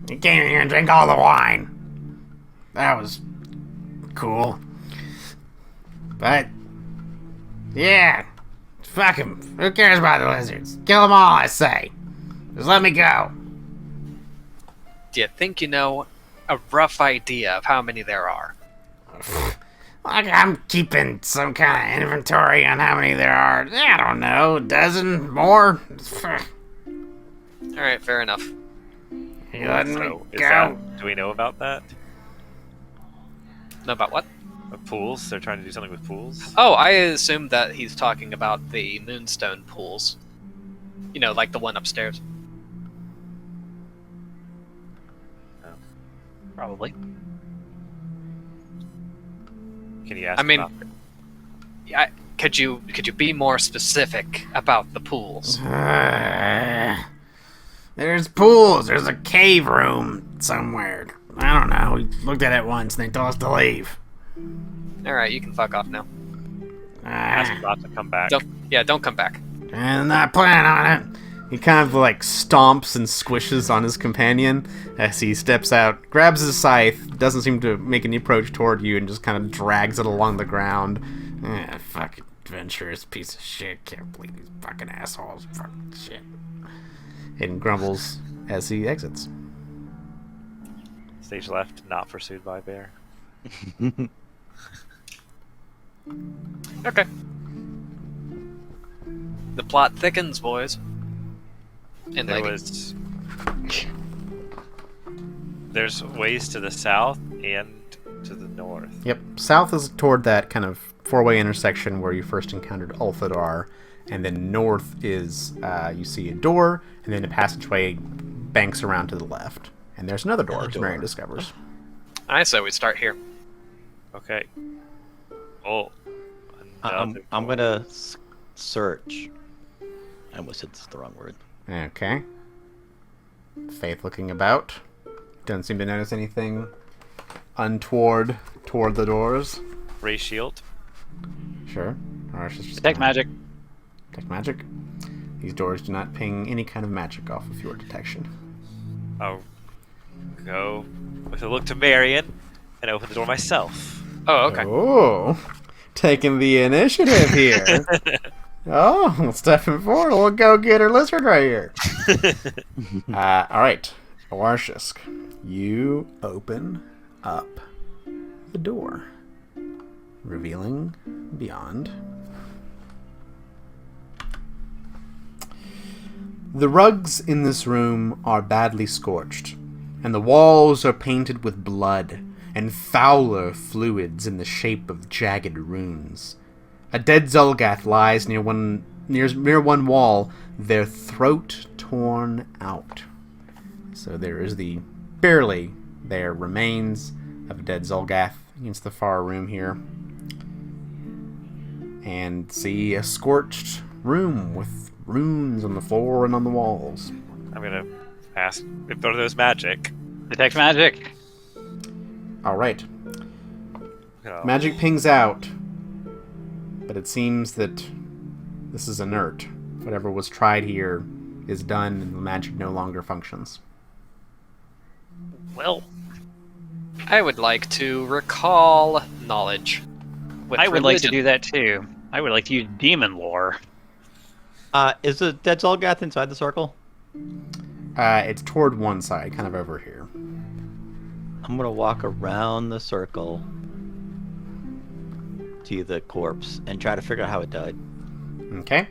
You came in here and drank all the wine. That was cool. But, yeah. Fuck them. Who cares about the lizards? Kill them all, I say. Just let me go. Do you think you know a rough idea of how many there are? Like I'm keeping some kind of inventory on how many there are. I don't know, a dozen more. All right, fair enough. You letting me So, go? do we know about that? Know about what? Pools? They're trying to do something with pools? Oh, I assumed that he's talking about the Moonstone pools. You know, like the one upstairs. Probably. Can you ask I mean, about could you be more specific about the pools? There's pools. There's a cave room somewhere. I don't know. We looked at it once and they told us to leave. All right, you can fuck off now. ask not to come back? Don't come back. And I plan on it. He kind of like stomps and squishes on his companion as he steps out, grabs his scythe, doesn't seem to make any approach toward you, and just kind of drags it along the ground. Fucking adventurous piece of shit. Can't believe these fucking assholes. Fucking shit. And grumbles as he exits. Stage left, not pursued by bear. Okay. The plot thickens, boys. And There like, was. There's ways to the south and to the north. Yep. South is toward that kind of four-way intersection where you first encountered Ulthadar, and then north is you see a door, and then a passageway banks around to the left. And there's another door, as Marion discovers. I say we start here. Okay. Oh. I'm gonna search. I almost said the wrong word. Okay. Faith looking about. Doesn't seem to notice anything untoward toward the doors. Ray shield. Sure. Or it's just Detect magic. Detect magic. These doors do not ping any kind of magic off of your detection. I'll go with a look to Marion and open the door myself. Oh, okay. Oh, taking the initiative here. Oh, stepping forward. We'll go get her lizard right here. All right. Awarshisk, you open up the door, revealing beyond. The rugs in this room are badly scorched, and the walls are painted with blood and fouler fluids in the shape of jagged runes. A dead Zulgath lies near one wall, their throat torn out. So there is the barely there remains of a dead Zulgath against the far room here. And see a scorched room with runes on the floor and on the walls. I'm gonna ask if are those magic. Detect magic. Alright. Oh. Magic pings out, but it seems that this is inert. Whatever was tried here is done, and the magic no longer functions. Well, I would like to recall knowledge. With I would like to religion. do that too. I would like to use demon lore. Is the dead Zolgath inside the circle? It's toward one side, kind of over here. I'm gonna walk around the circle to the corpse and try to figure out how it died. Okay.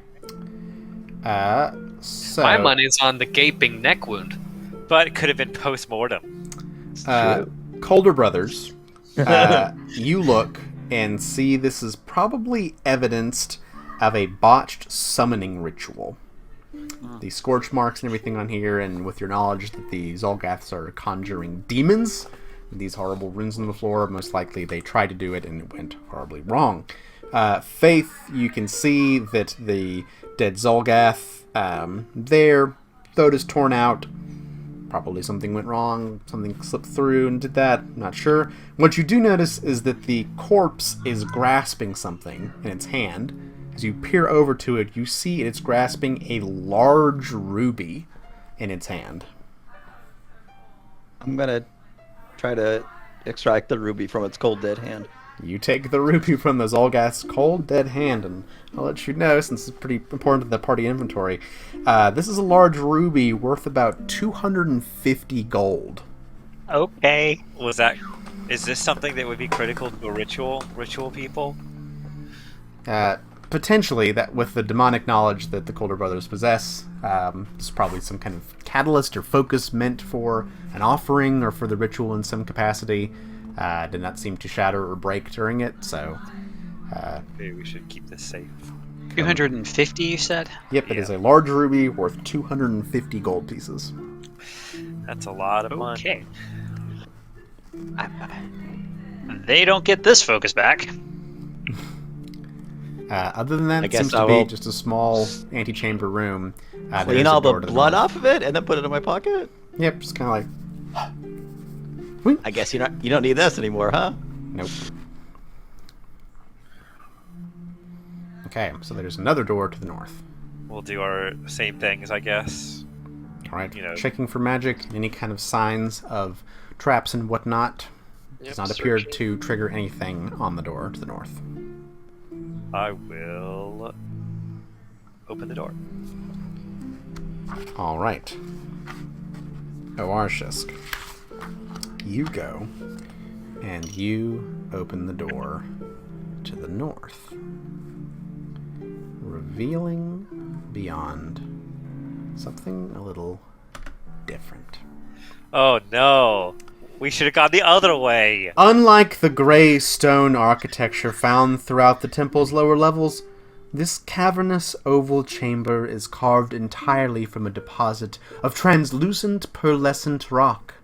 So My money's on the gaping neck wound. But it could have been post-mortem. It's true. Calder Brothers, you look and see this is probably evidenced of a botched summoning ritual. The scorch marks and everything on here, and with your knowledge that the Zolgaths are conjuring demons, these horrible runes on the floor, most likely they tried to do it and it went horribly wrong. Faith, you can see that the dead Zolgath, their throat is torn out. Probably something went wrong, something slipped through and did that, I'm not sure. What you do notice is that the corpse is grasping something in its hand. As you peer over to it, you see it's grasping a large ruby in its hand. I'm gonna try to extract the ruby from its cold dead hand. You take the ruby from the Zolgath's cold, dead hand, and I'll let you know, since it's pretty important to the party inventory. This is a large ruby worth about 250 gold. Okay. Was that Is this something that would be critical to a ritual people? Potentially, that with the demonic knowledge that the Colder brothers possess, there's probably some kind of catalyst or focus meant for an offering or for the ritual in some capacity. Did not seem to shatter or break during it, so... Maybe we should keep this safe. 250, you said? Yep, it is a large ruby worth 250 gold pieces. That's a lot of money. Okay. They don't get this focus back. Other than that, I it guess seems I to be will just a small antechamber room. There Clean is a all the door to blood north. off of it and then put it in my pocket? Yep, just kind of like... I guess you don't need this anymore, huh? Nope. Okay, so there's another door to the north. We'll do our same things, I guess. Alright, You know. checking for magic, any kind of signs of traps and whatnot. Does not appear searching. to trigger anything on the door to the north. I will open the door. Alright. Oarshisk. You go, and you open the door to the north, revealing beyond something a little different. Oh no! We should have gone the other way! Unlike the gray stone architecture found throughout the temple's lower levels, this cavernous oval chamber is carved entirely from a deposit of translucent pearlescent rock.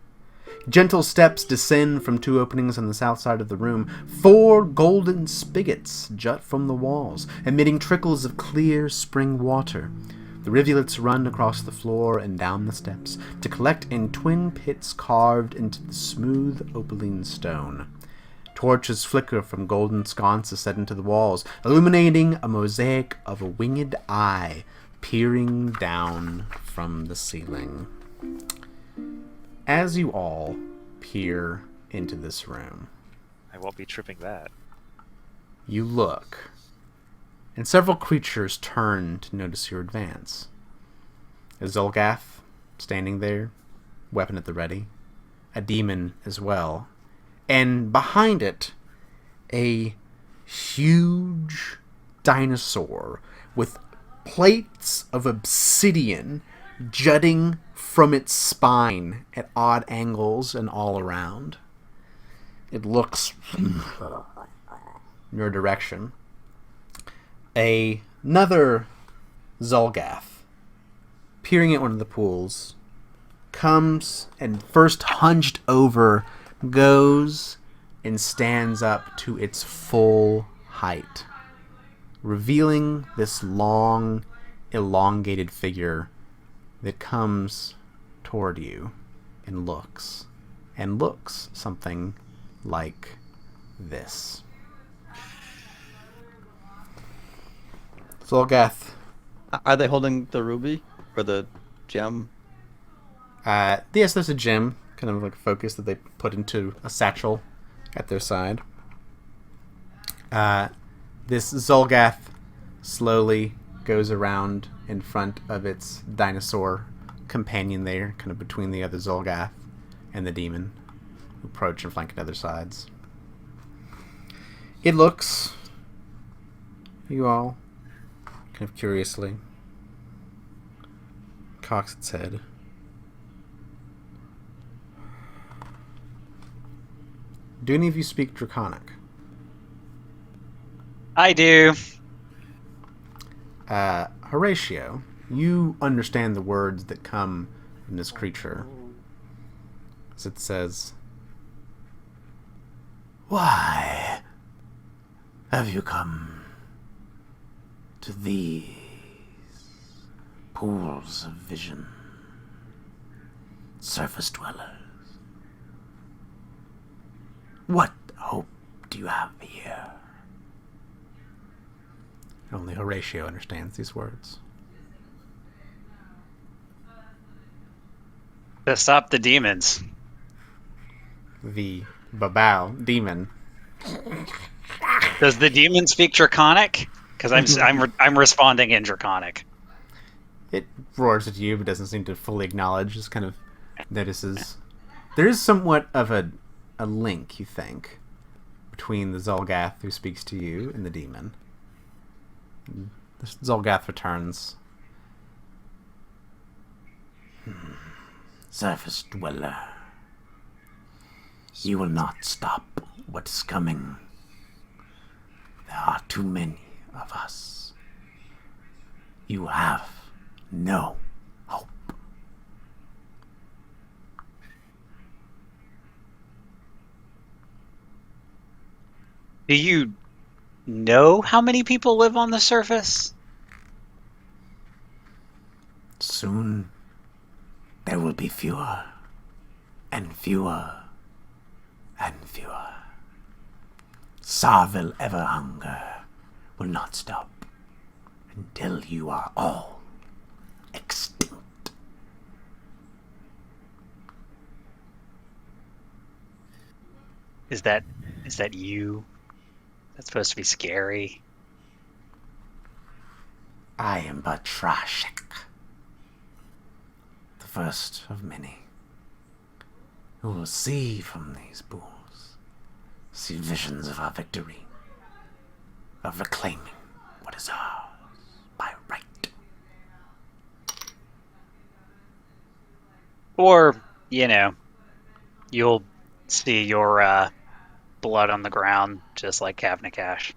Gentle steps descend from two openings on the south side of the room. 4 golden spigots jut from the walls, emitting trickles of clear spring water. The rivulets run across the floor and down the steps to collect in twin pits carved into the smooth opaline stone. Torches flicker from golden sconces set into the walls, illuminating a mosaic of a winged eye peering down from the ceiling. As you all peer into this room, I won't be tripping that. you look, and several creatures turn to notice your advance. A Zolgath standing there, weapon at the ready, a demon as well, and behind it, a huge dinosaur with plates of obsidian jutting from its spine at odd angles and all around. It looks in your direction. Another Zolgath, peering at one of the pools, comes and first hunched over, goes and stands up to its full height, revealing this long, elongated figure that comes toward you and looks something like this. Zolgath, Are they holding the ruby or the gem? yes, there's a gem, kind of like a focus that they put into a satchel at their side. This Zolgath slowly goes around in front of its dinosaur companion there, kind of between the other Zolgath and the demon, who approach and flank at other sides. It looks you all kind of curiously, cocks its head. Do any of you speak Draconic? I do. Horatio, you understand the words that come from this creature. As it says, "Why have you come to these pools of vision, surface dwellers? What hope do you have here?" Only Horatio understands these words. To stop the demons. The Babao demon. Does the demon speak Draconic? Because I'm responding in Draconic. It roars at you, but doesn't seem to fully acknowledge. Just kind of notices. There is somewhat of a a link, you think, between the Zolgath who speaks to you and the demon. The Zolgath returns. Surface Dweller, you will not stop what is coming. There are too many of us. You have no hope. Do you know how many people live on the surface? Soon, there will be fewer and fewer and fewer. Sarvel Everhunger will not stop until you are all extinct. Is that you? That's supposed to be scary. I am but Trashik, the first of many, who will see from these pools, see visions of our victory, of reclaiming what is ours by right. Or, you'll see your blood on the ground, just like Kavnakash.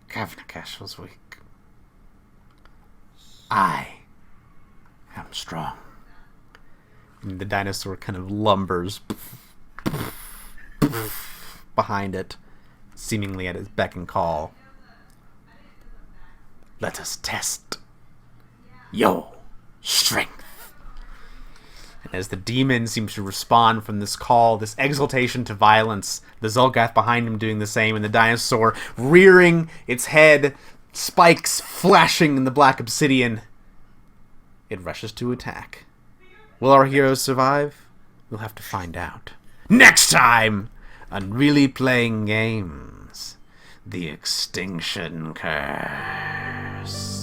Kavnakash was weak. I am strong. And the dinosaur kind of lumbers behind it, seemingly at its beck and call. Let us test your strength. And as the demon seems to respond from this call, this exaltation to violence, the Zolgath behind him doing the same, and the dinosaur rearing its head, spikes flashing in the black obsidian, it rushes to attack. Will our heroes survive? We'll have to find out. Next time on Really Playing Games, The Extinction Curse.